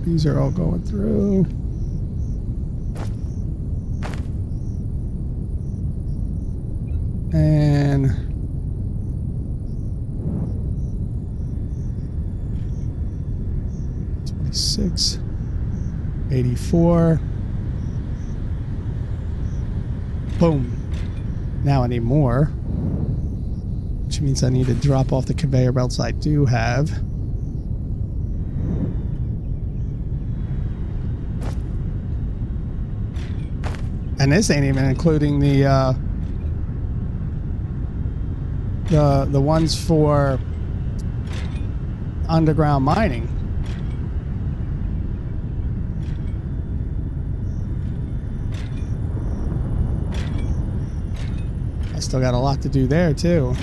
These are all going through. And $26, $84. Boom. Now I need more, which means I need to drop off the conveyor belts I do have. And this ain't even including the ones for underground mining. I still got a lot to do there too.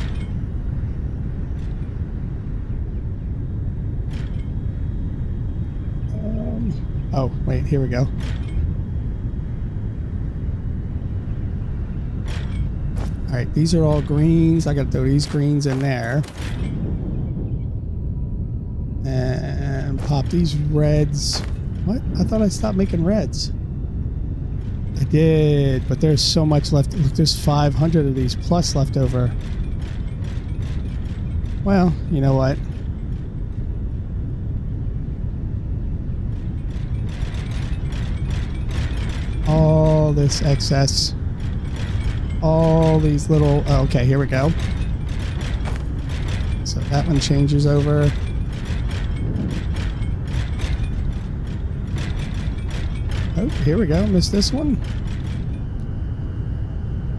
Oh, wait, here we go. All right, these are all greens. I got to throw these greens in there. And pop these reds. What? I thought I stopped making reds. I did, but there's so much left. Look, there's 500 of these plus left over. Well, you know what? All this excess. All these little... Oh, okay, here we go. So that one changes over. Oh, here we go. Missed this one.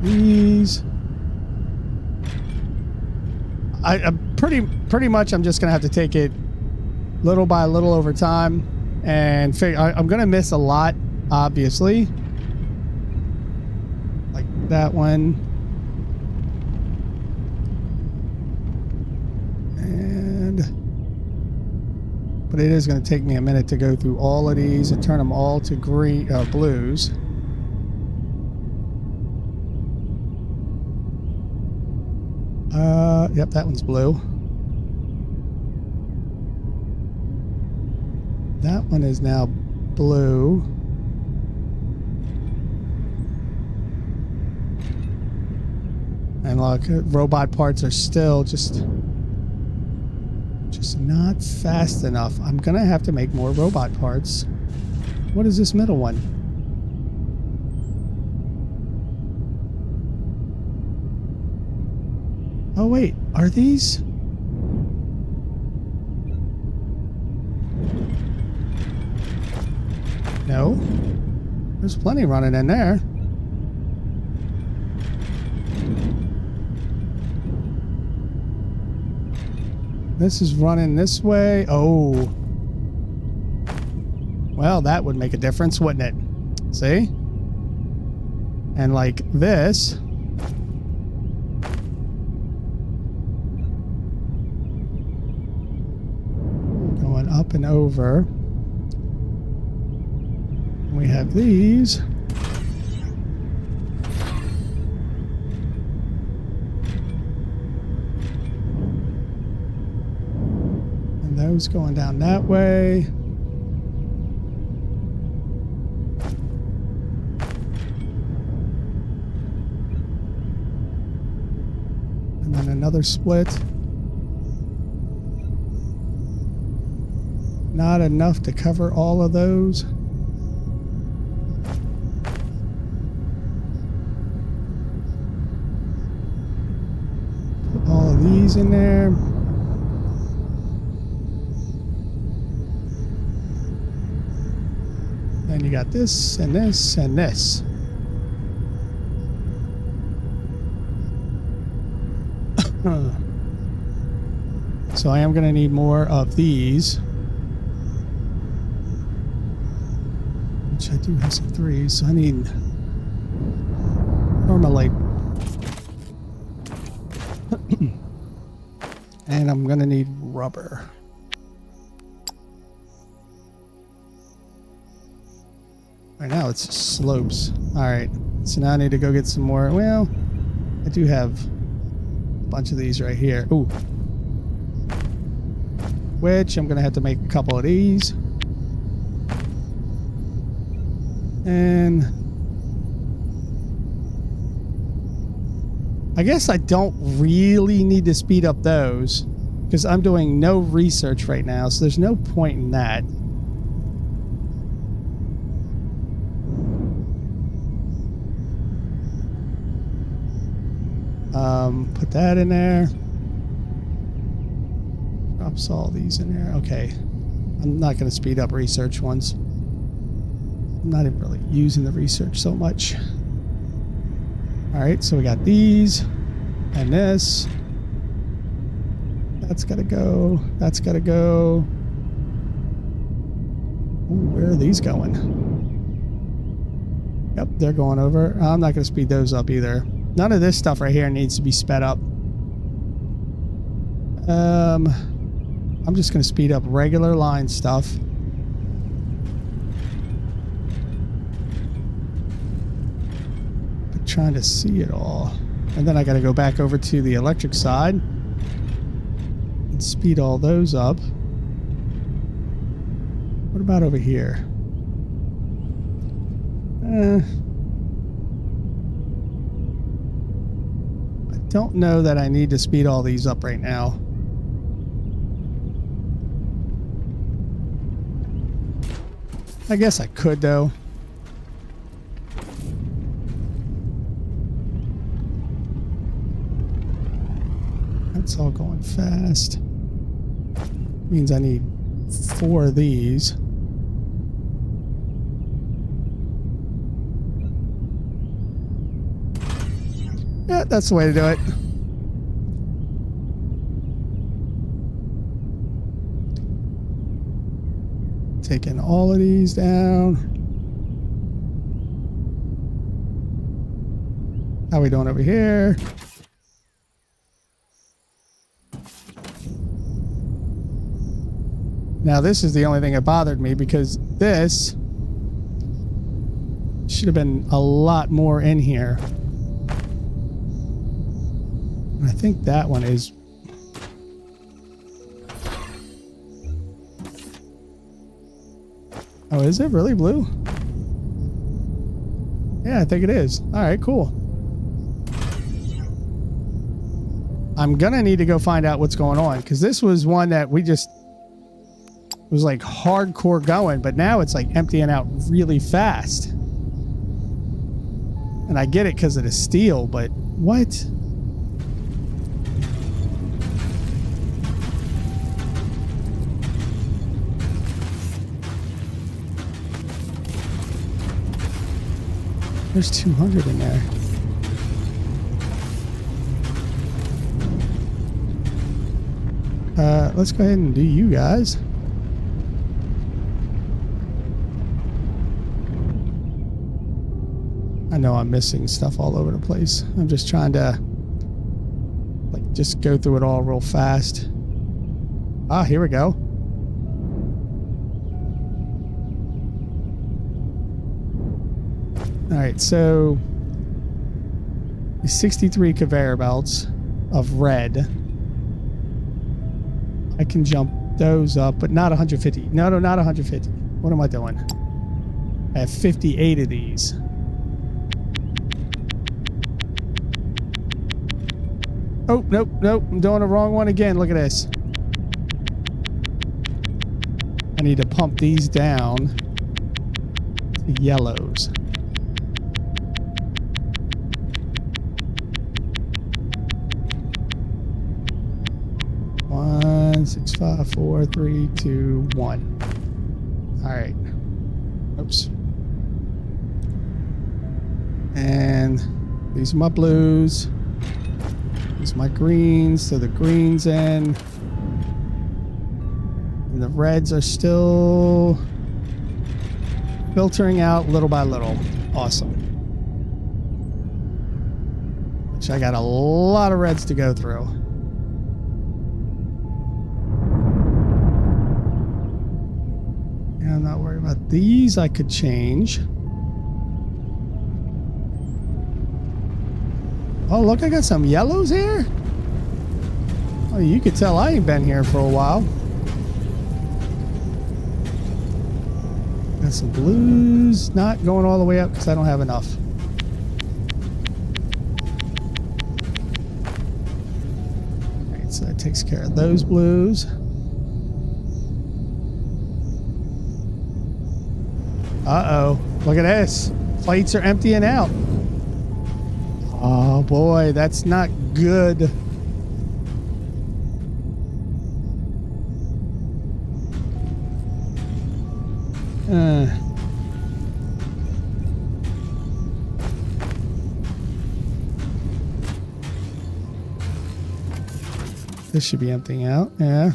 These. I'm pretty much I'm just gonna have to take it little by little over time, and I'm gonna miss a lot, obviously. Like that one. But it is going to take me a minute to go through all of these and turn them all to green, blues. Yep, that one's blue. That one is now blue. And look, robot parts are still just not fast enough. I'm gonna have to make more robot parts. What is this middle one? Oh wait, are these? No. There's plenty running in there. This is running this way. Oh. Well, that would make a difference, wouldn't it? See? And like this. Going up and over. We have these. Those going down that way. And then another split. Not enough to cover all of those. Put all of these in there. Then you got this and this and this. So I am going to need more of these. Which I do have some threes, so I need normally. And I'm going to need rubber. Right now it's slopes. Alright, so now I need to go get some more. Well, I do have a bunch of these right here. Ooh. Which I'm going to have to make a couple of these. And I guess I don't really need to speed up those because I'm doing no research right now, so there's no point in that. Put that in there. Drops all these in there. Okay. I'm not going to speed up research ones. I'm not even really using the research so much. Alright, so we got these and this. That's gotta go. That's gotta go. Ooh, where are these going? Yep, they're going over. I'm not gonna speed those up either. None of this stuff right here needs to be sped up. I'm just gonna speed up regular line stuff. But trying to see it all. And then I gotta go back over to the electric side and speed all those up. What about over here? I don't know that I need to speed all these up right now. I guess I could, though. That's all going fast. Means I need 4 of these. Yeah, that's the way to do it. Taking all of these down. How are we doing over here? Now this is the only thing that bothered me because this should have been a lot more in here. I think that one is. Oh, is it really blue? Yeah, I think it is. All right, cool. I'm gonna need to go find out what's going on because this was one that we just was like hardcore going, but now it's like emptying out really fast. And I get it because of the steel, but what? There's 200 in there. Let's go ahead and do you guys. I know I'm missing stuff all over the place. I'm just trying to like just go through it all real fast. Ah, here we go. All right, so 63 conveyor belts of red. I can jump those up, but not 150. No, not 150. What am I doing? I have 58 of these. Oh, nope. I'm doing the wrong one again. Look at this. I need to pump these down to yellows. 6, 5, 4, 3, 2, 1. All right. Oops. And these are my blues. These are my greens. So the greens in. And the reds are still filtering out little by little. Awesome. Which I got a lot of reds to go through. I'm not worried about these. I could change. Oh, look, I got some yellows here. Oh, you could tell I ain't been here for a while. Got some blues. Not going all the way up because I don't have enough. All right, so that takes care of those blues. Uh-oh. Look at this. Plates are emptying out. Oh, boy. That's not good. This should be emptying out. Yeah.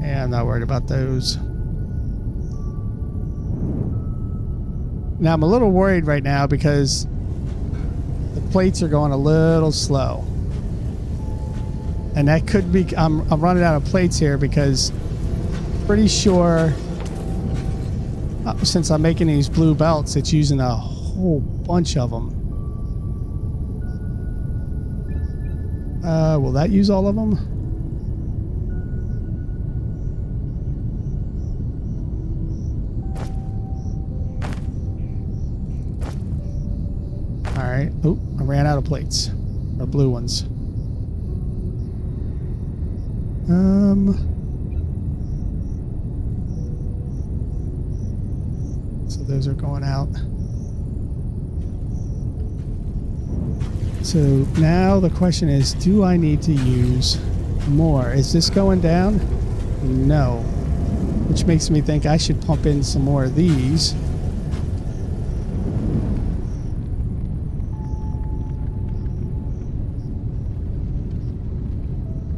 Yeah, I'm not worried about those. Now, I'm a little worried right now because the plates are going a little slow. And that could be... I'm running out of plates here because pretty sure since I'm making these blue belts, it's using a whole bunch of them. Will that use all of them? All right. Oh, I ran out of plates. Or blue ones. So those are going out. So now the question is, do I need to use more? Is this going down? No. Which makes me think I should pump in some more of these.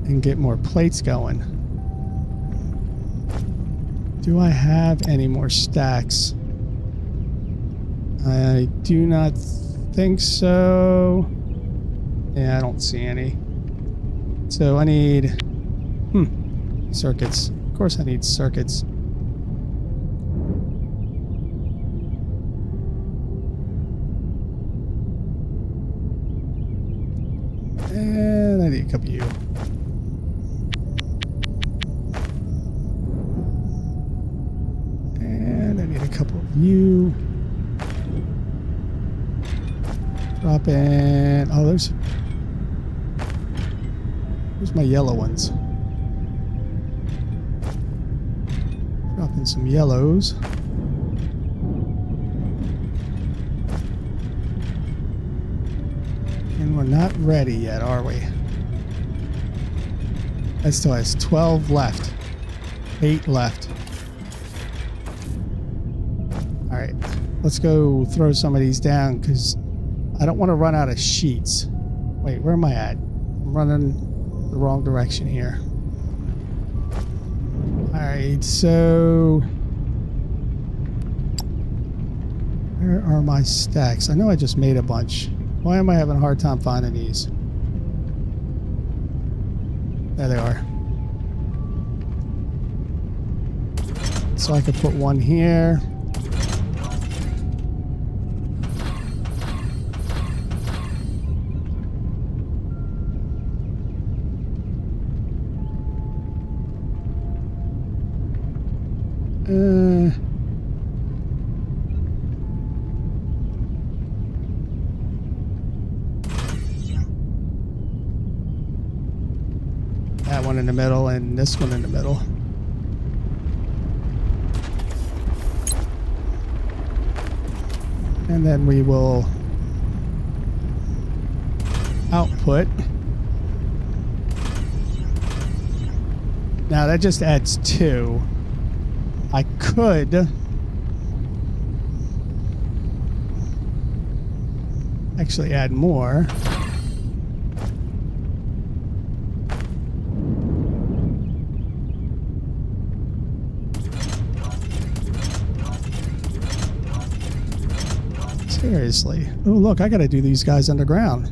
And get more plates going. Do I have any more stacks? I do not think so. Yeah, I don't see any. So I need circuits. Of course I need circuits. And I need a couple of you. And I need a couple of you. Drop in. Oh, there's my yellow ones. Drop in some yellows. And we're not ready yet, are we? That still has 12 left. 8 left. Alright. Let's go throw some of these down because I don't want to run out of sheets. Wait, where am I at? I'm running the wrong direction here. Alright, so where are my stacks? I know I just made a bunch. Why am I having a hard time finding these? There they are. So I could put one here. That one in the middle and this one in the middle. And then we will output. Now that just adds 2. I could actually add more. Seriously. Oh, look, I gotta do these guys underground.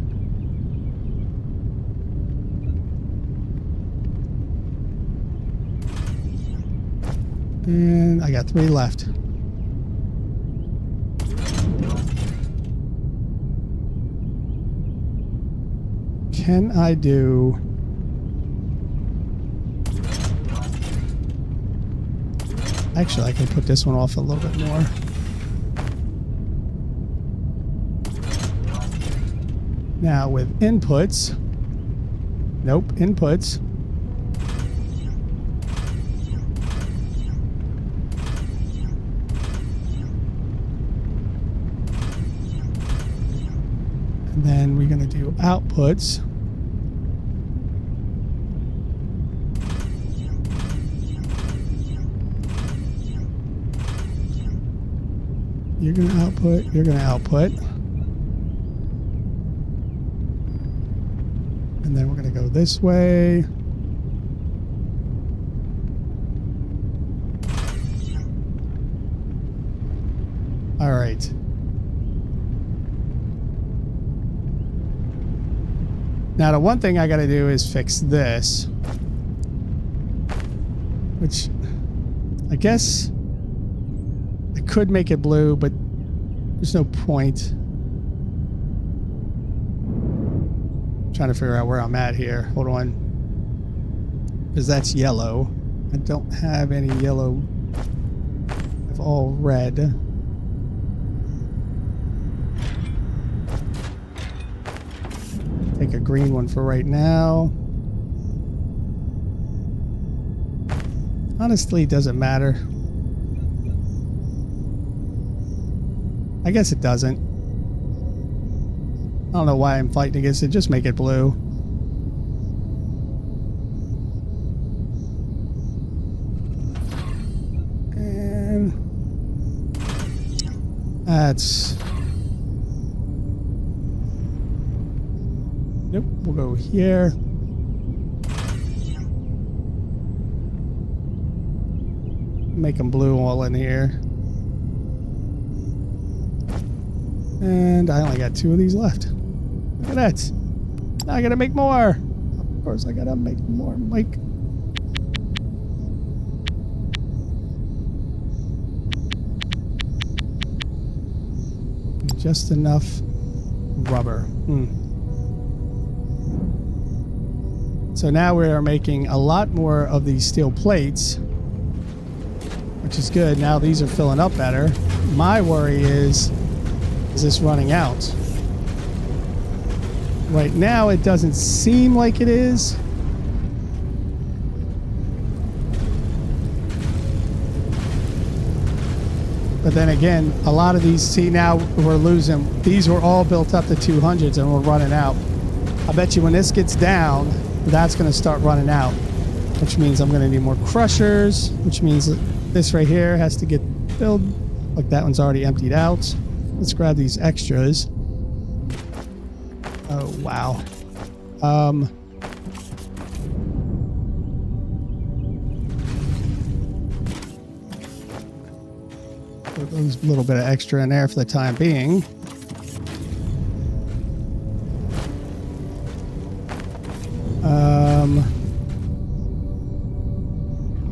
And I got 3 left. Can I do... Actually, I can put this one off a little bit more. Now with inputs... Nope, inputs... And then we're going to do outputs. You're going to output, you're going to output. And then we're going to go this way. All right. Now, the one thing I got to do is fix this, which I guess I could make it blue, but there's no point. I'm trying to figure out where I'm at here. Hold on. Because that's yellow. I don't have any yellow. I have all red. Take a green one for right now. Honestly, it doesn't matter. I guess it doesn't. I don't know why I'm fighting against it. Just make it blue. And that's... Nope, we'll go here. Make them blue all in here. And I only got 2 of these left. Look at that. Now I gotta make more. Of course I gotta make more, Mike. Just enough rubber. So now we are making a lot more of these steel plates, which is good. Now these are filling up better. My worry is this running out? Right now it doesn't seem like it is. But then again, a lot of these, see, now we're losing. These were all built up to 200s and we're running out. I bet you when this gets down, that's going to start running out, which means I'm going to need more crushers, which means that this right here has to get filled. Like that one's already emptied out. Let's grab these extras. Oh, wow. Put a little bit of extra in there for the time being.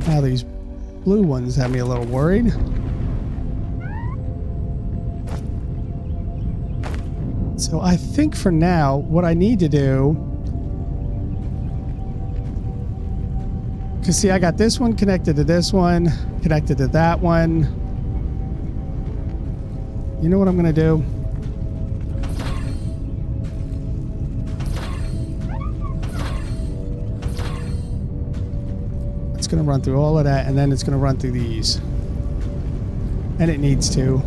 Now these blue ones have me a little worried. So I think for now, what I need to do, because see, I got this one connected to this one, connected to that one. You know what I'm going to do? It's going to run through all of that, and then it's going to run through these. And it needs to.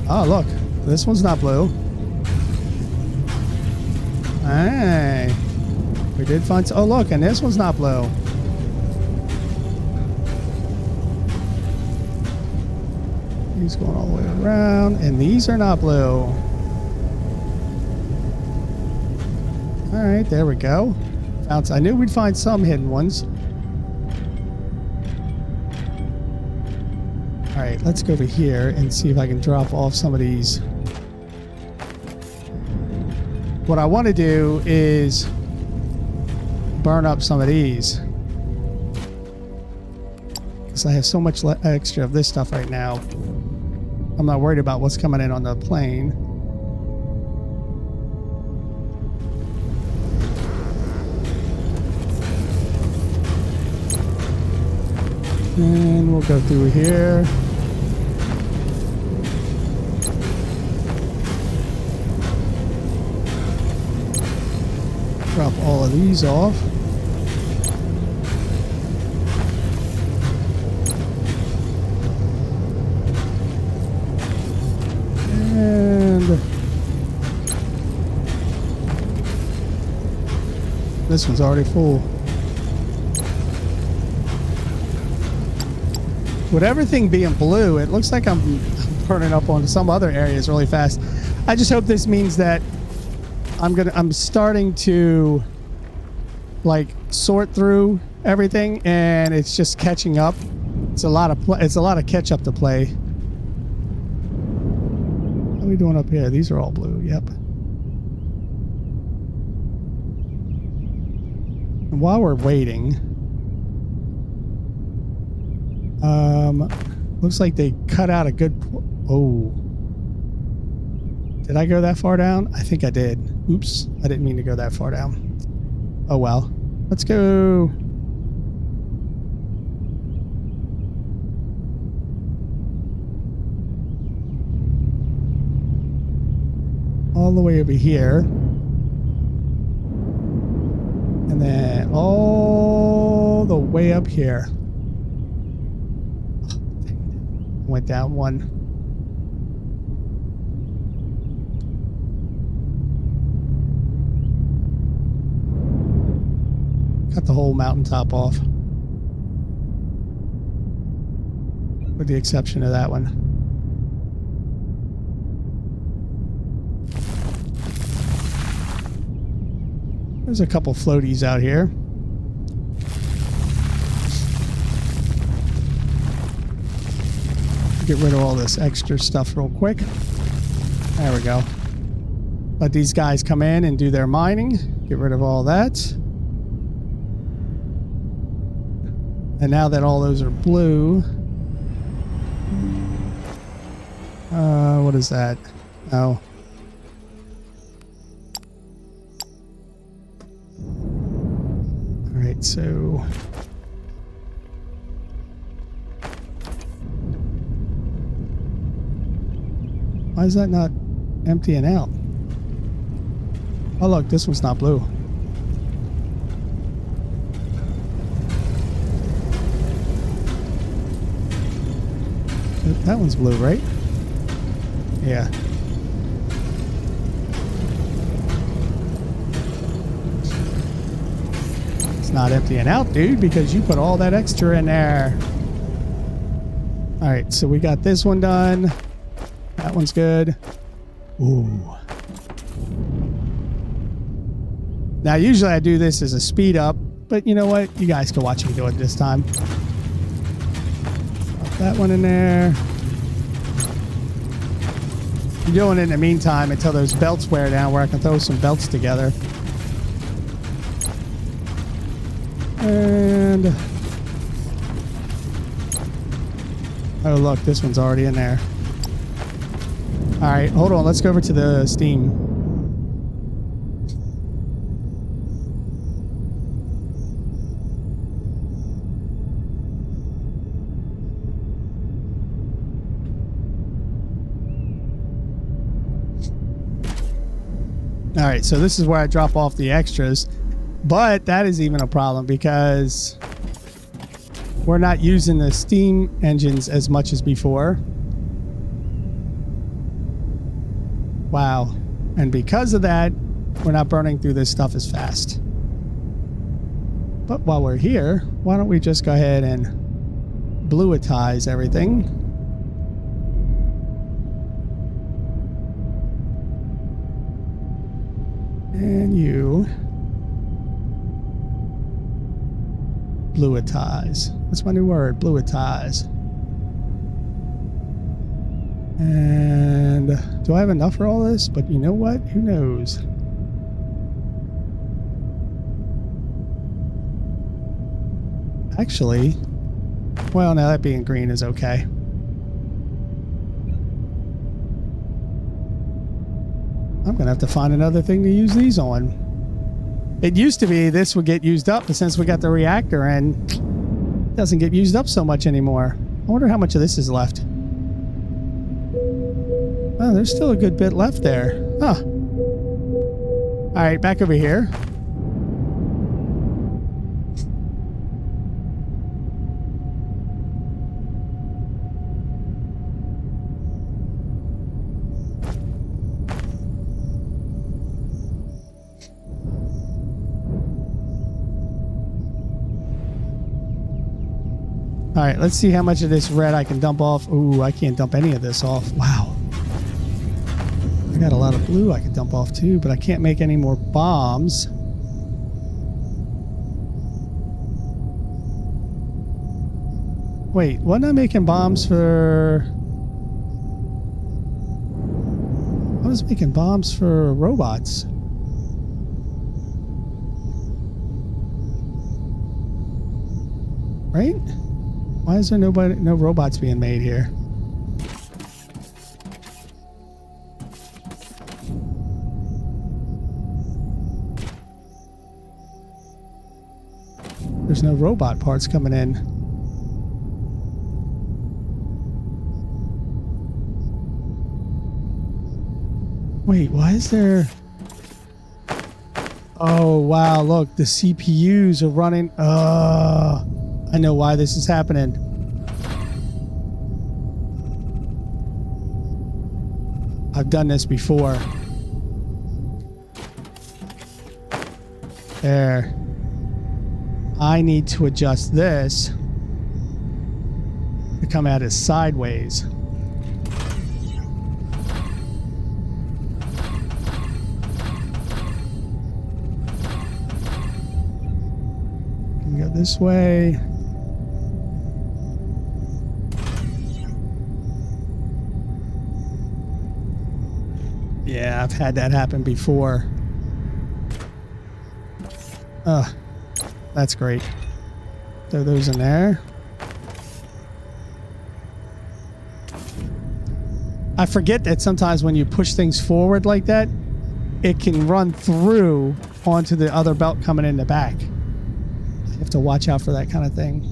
Oh, look. This one's not blue. Hey. We did find... Oh, look, and this one's not blue. He's going all the way around, and these are not blue. All right, there we go. I knew we'd find some hidden ones. All right, let's go to here and see if I can drop off some of these. What I want to do is burn up some of these, because I have so much extra of this stuff right now. I'm not worried about what's coming in on the plane. And we'll go through here. Drop all of these off. And this one's already full. With everything being blue, it looks like I'm burning up on some other areas really fast. I just hope this means that I'm starting to like sort through everything, and it's just catching up. It's a lot of catch up to play. What are we doing up here? These are all blue. Yep. And while we're waiting, looks like they cut out a good. Oh, did I go that far down? I think I did. Oops, I didn't mean to go that far down. Oh well. Let's go. All the way over here. And then all the way up here. Oh, went down one. Cut the whole mountaintop off. With the exception of that one. There's a couple floaties out here. Get rid of all this extra stuff real quick. There we go. Let these guys come in and do their mining. Get rid of all that. And now that all those are blue, what is that? Oh. All right, so why is that not emptying out? Oh, look, this one's not blue. That one's blue, right? Yeah. It's not emptying out, dude, because you put all that extra in there. All right, so we got this one done. That one's good. Ooh. Now, usually I do this as a speed up, but you know what? You guys can watch me do it this time. That one in there. I'm doing it in the meantime until those belts wear down where I can throw some belts together. And oh look, this one's already in there. Alright, hold on, let's go over to the steam. All right, so this is where I drop off the extras, but that is even a problem because we're not using the steam engines as much as before. Wow. And because of that, we're not burning through this stuff as fast. But while we're here, why don't we just go ahead and blueitize everything. And you blueitize. That's my new word, blueitize. And do I have enough for all this? But you know what? Who knows? Actually, well, now that being green is okay. I'm going to have to find another thing to use these on. It used to be this would get used up, but since we got the reactor in, it doesn't get used up so much anymore. I wonder how much of this is left. Oh, there's still a good bit left there. Huh. All right, back over here. All right, let's see how much of this red I can dump off. Ooh, I can't dump any of this off. Wow. I got a lot of blue I could dump off too, but I can't make any more bombs. Wait, wasn't I making bombs for... I was making bombs for robots. Right? Why is there no robots being made here? There's no robot parts coming in. Wait, why is there... Oh, wow, look, the CPUs are running... I know why this is happening. I've done this before. There. I need to adjust this to come at us sideways. Can go this way. Yeah, I've had that happen before. That's great. Throw those in there. I forget that sometimes when you push things forward like that, it can run through onto the other belt coming in the back. You have to watch out for that kind of thing.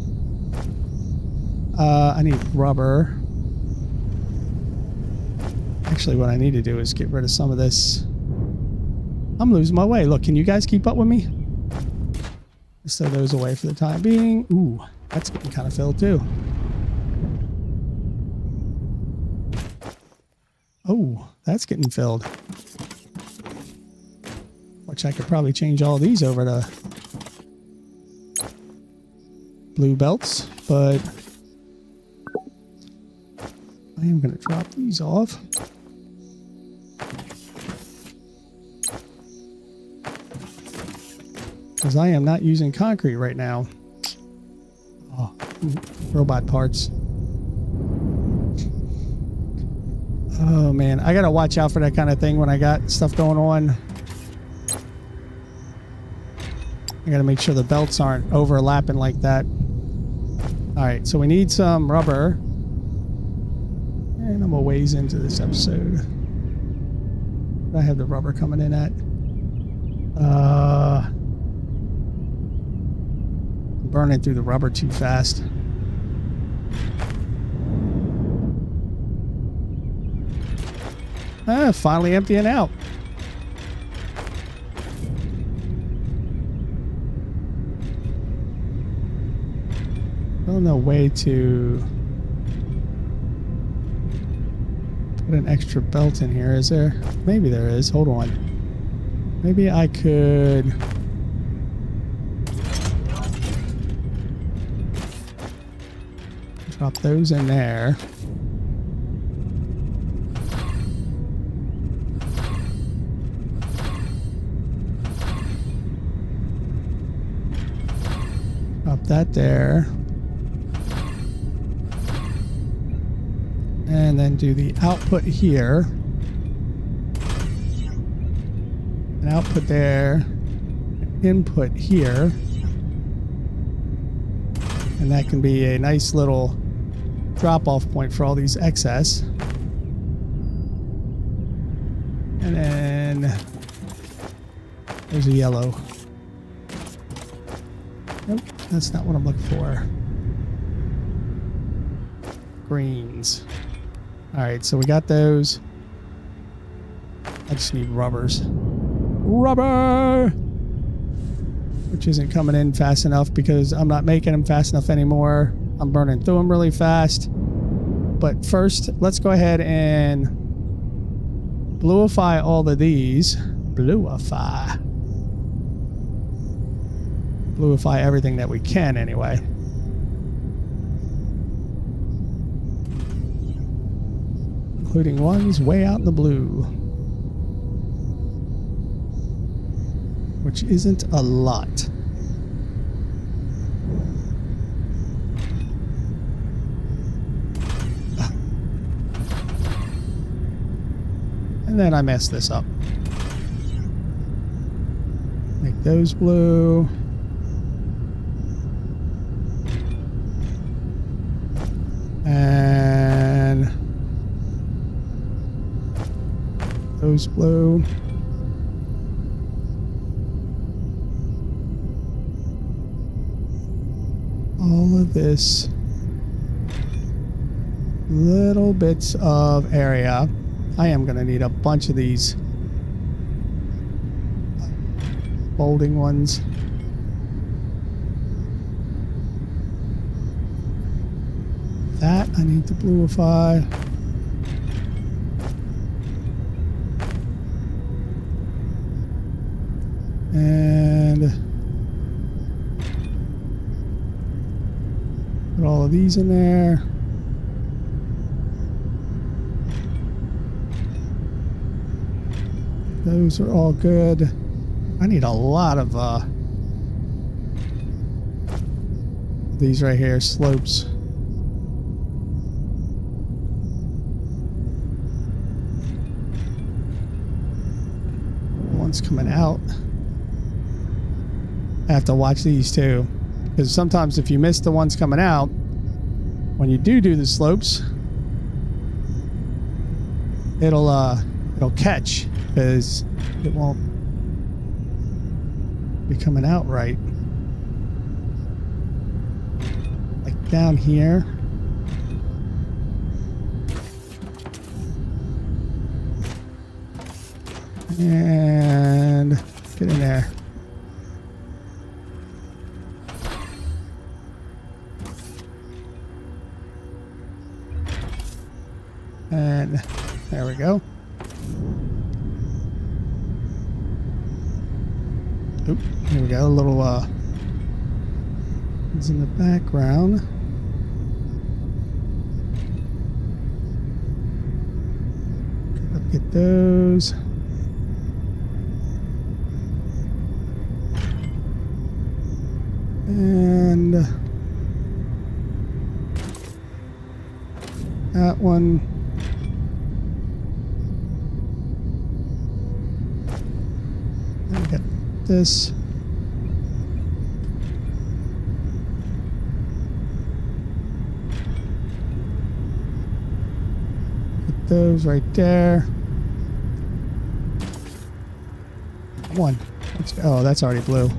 I need rubber. Actually, what I need to do is get rid of some of this. I'm losing my way. Look, can you guys keep up with me? Just throw those away for the time being. Ooh, that's getting kind of filled too. Oh, that's getting filled. Which I could probably change all these over to blue belts, but I am going to drop these off. Because I am not using concrete right now. Oh, robot parts. Oh man, I gotta watch out for that kind of thing when I got stuff going on. I gotta make sure the belts aren't overlapping like that. Alright, so we need some rubber. And I'm a ways into this episode. I have the rubber coming in at. Burning through the rubber too fast. Finally emptying out. Well, no way to put an extra belt in here, is there? Maybe there is. Hold on. Maybe I could... drop those in there. Drop that there. And then do the output here. An output there. Input here. And that can be a nice little drop-off point for all these excess. And then there's a yellow. Nope, that's not what I'm looking for. Greens. Alright, so we got those. I just need rubbers. Rubber! Which isn't coming in fast enough because I'm not making them fast enough anymore. I'm burning through them really fast. But first, let's go ahead and blueify all of these. Blueify. Blueify everything that we can anyway. Including ones way out in the blue. which isn't a lot. And then I messed this up. Make those blue. And those blue. All of this little bits of area. I am going to need a bunch of these folding ones. That I need to blueify. And put all of these in there. Those are all good. I need a lot of these right here, slopes. One's coming out. I have to watch these too, because sometimes if you miss the ones coming out, when you do the slopes, it'll catch, because it won't be coming out right. Like down here. And get in there. And there we go. Oop, here we go. A little it's in the background. Get those. And that one. And get this. Get those right there. One. Let's go. Oh, that's already blue.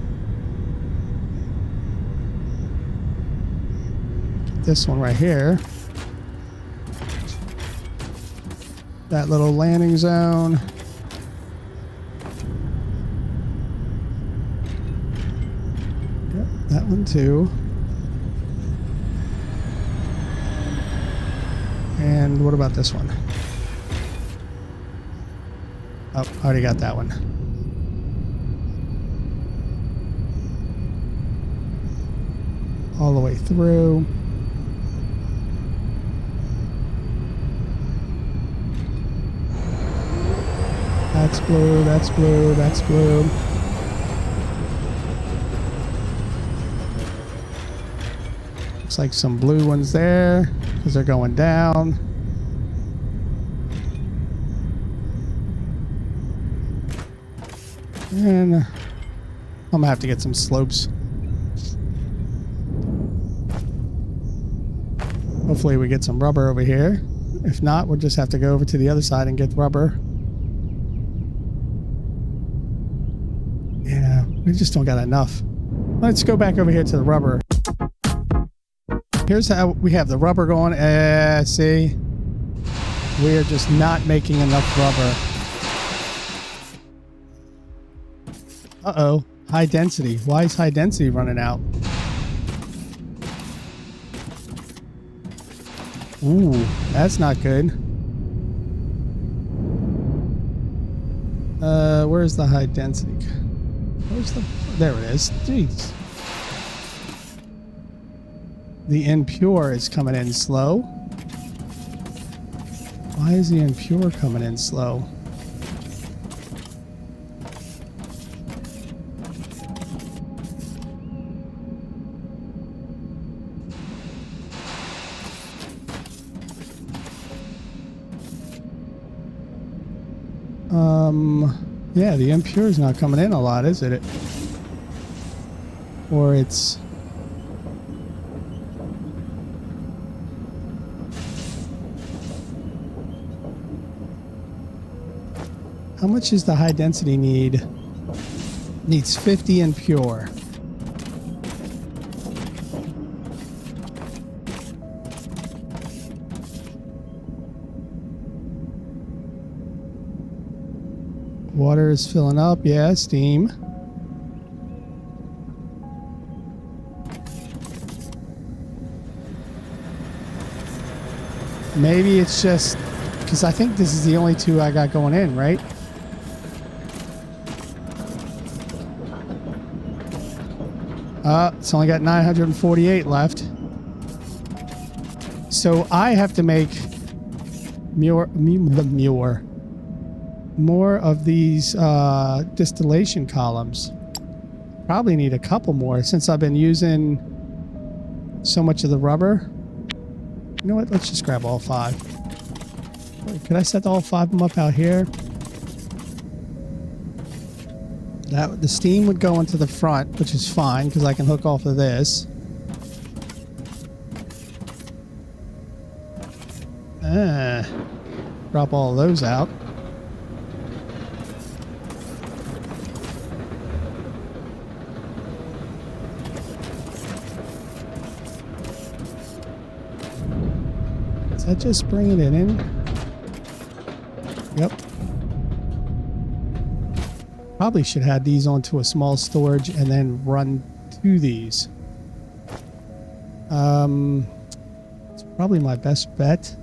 This one right here. That little landing zone. Yep, that one too. And what about this one? Oh, already got that one. All the way through. That's blue, that's blue, that's blue. Looks like some blue ones there, because they're going down. And I'm gonna have to get some slopes. Hopefully we get some rubber over here. If not, we'll just have to go over to the other side and get rubber. Yeah, we just don't got enough. Let's go back over here to the rubber. Here's how we have the rubber going. See? We are just not making enough rubber. Uh-oh. High density. Why is high density running out? Ooh, that's not good. Where's the high density? Where's the... There it is. Jeez. The impure is coming in slow. Why is the impure coming in slow? Yeah, the impure is not coming in a lot, is it? Or it's... How much is the high density need? Needs 50 impure. Water is filling up. Yeah, steam. Maybe it's just because I think this is the only two I got going in, right? It's only got 948 left. So I have to make more of these distillation columns. Probably need a couple more since I've been using so much of the rubber. You know what? Let's just grab all 5. Wait, could I set all 5 of them up out here? The steam would go into the front, which is fine because I can hook off of this. Drop all of those out. Is that just bringing it in? Yep. Probably should have these onto a small storage and then run to these. It's probably my best bet.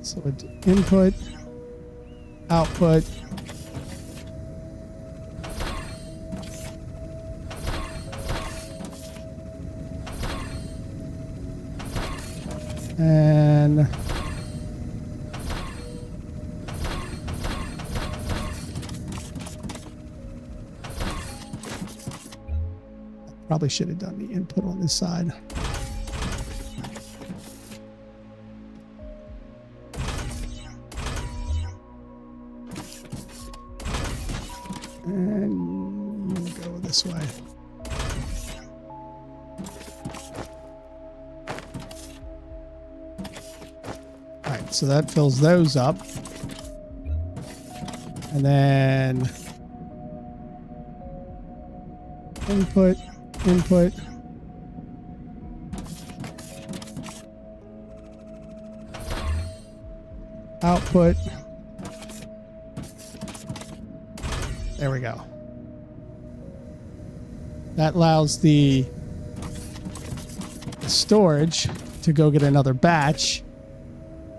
So input, output. And probably should have done the input on this side. And go this way. So that fills those up. And then input, input. Output. There we go. That allows the storage to go get another batch.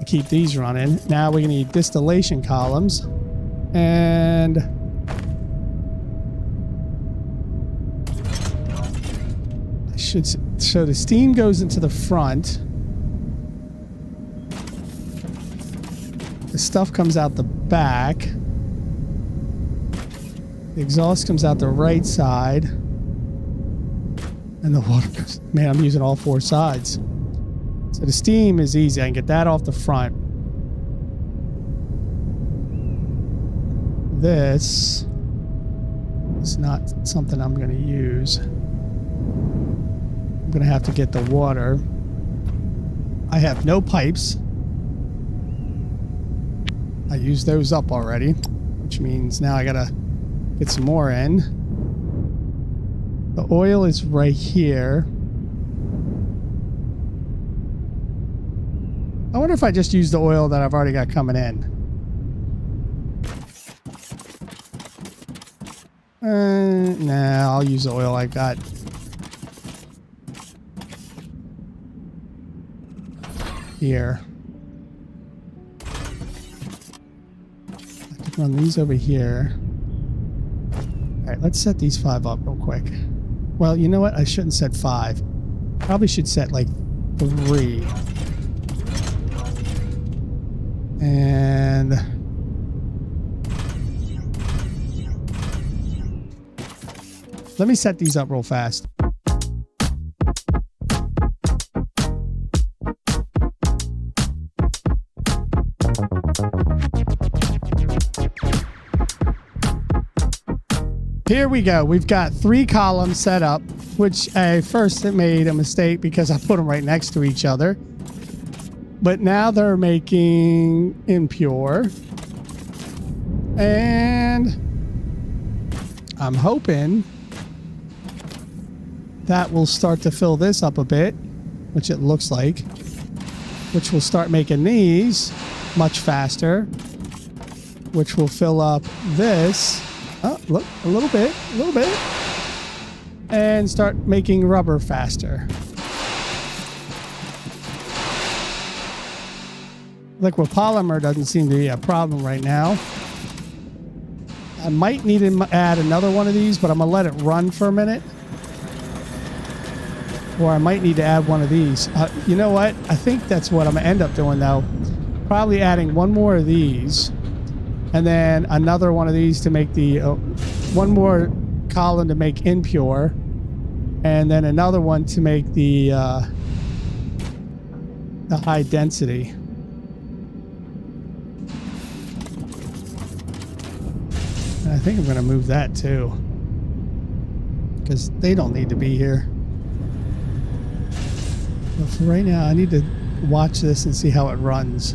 Keep these running. Now we need distillation columns, and so the steam goes into the front. The stuff comes out the back. The exhaust comes out the right side, and the water goes. Man, I'm using all 4 sides. So the steam is easy. I can get that off the front. This is not something I'm going to use. I'm going to have to get the water. I have no pipes. I used those up already, which means now I got to get some more in. The oil is right here. I wonder if I just use the oil that I've already got coming in. Nah, I'll use the oil I got. Here. I can run these over here. Alright, let's set these 5 up real quick. Well, you know what? I shouldn't set 5. Probably should set like 3. And let me set these up real fast. here we go. We've got 3 columns set up, which I first made a mistake because I put them right next to each other. But now they're making impure. And I'm hoping that will start to fill this up a bit, which it looks like, which will start making these much faster, which will fill up this. Oh, look, a little bit, and start making rubber faster. Liquid polymer doesn't seem to be a problem right now. I might need to add another one of these, but I'm gonna let it run for a minute. Or I might need to add one of these. You know what? I think that's what I'm gonna end up doing though. Probably adding one more of these, and then another one of these to make the one more column to make impure, and then another one to make the high density. And I think I'm going to move that too, because they don't need to be here. But for right now, I need to watch this and see how it runs.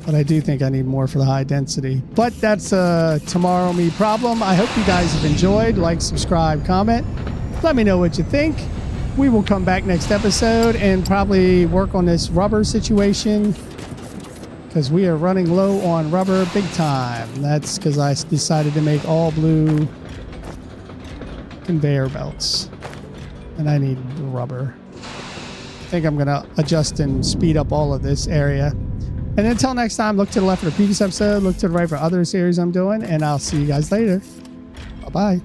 But I do think I need more for the high density. But that's a tomorrow me problem. I hope you guys have enjoyed. Like, subscribe, comment. Let me know what you think. We will come back next episode and probably work on this rubber situation, because we are running low on rubber big time. That's because I decided to make all blue conveyor belts. And I need rubber. I think I'm going to adjust and speed up all of this area. And until next time, look to the left for the previous episode, look to the right for other series I'm doing, and I'll see you guys later. Bye-bye.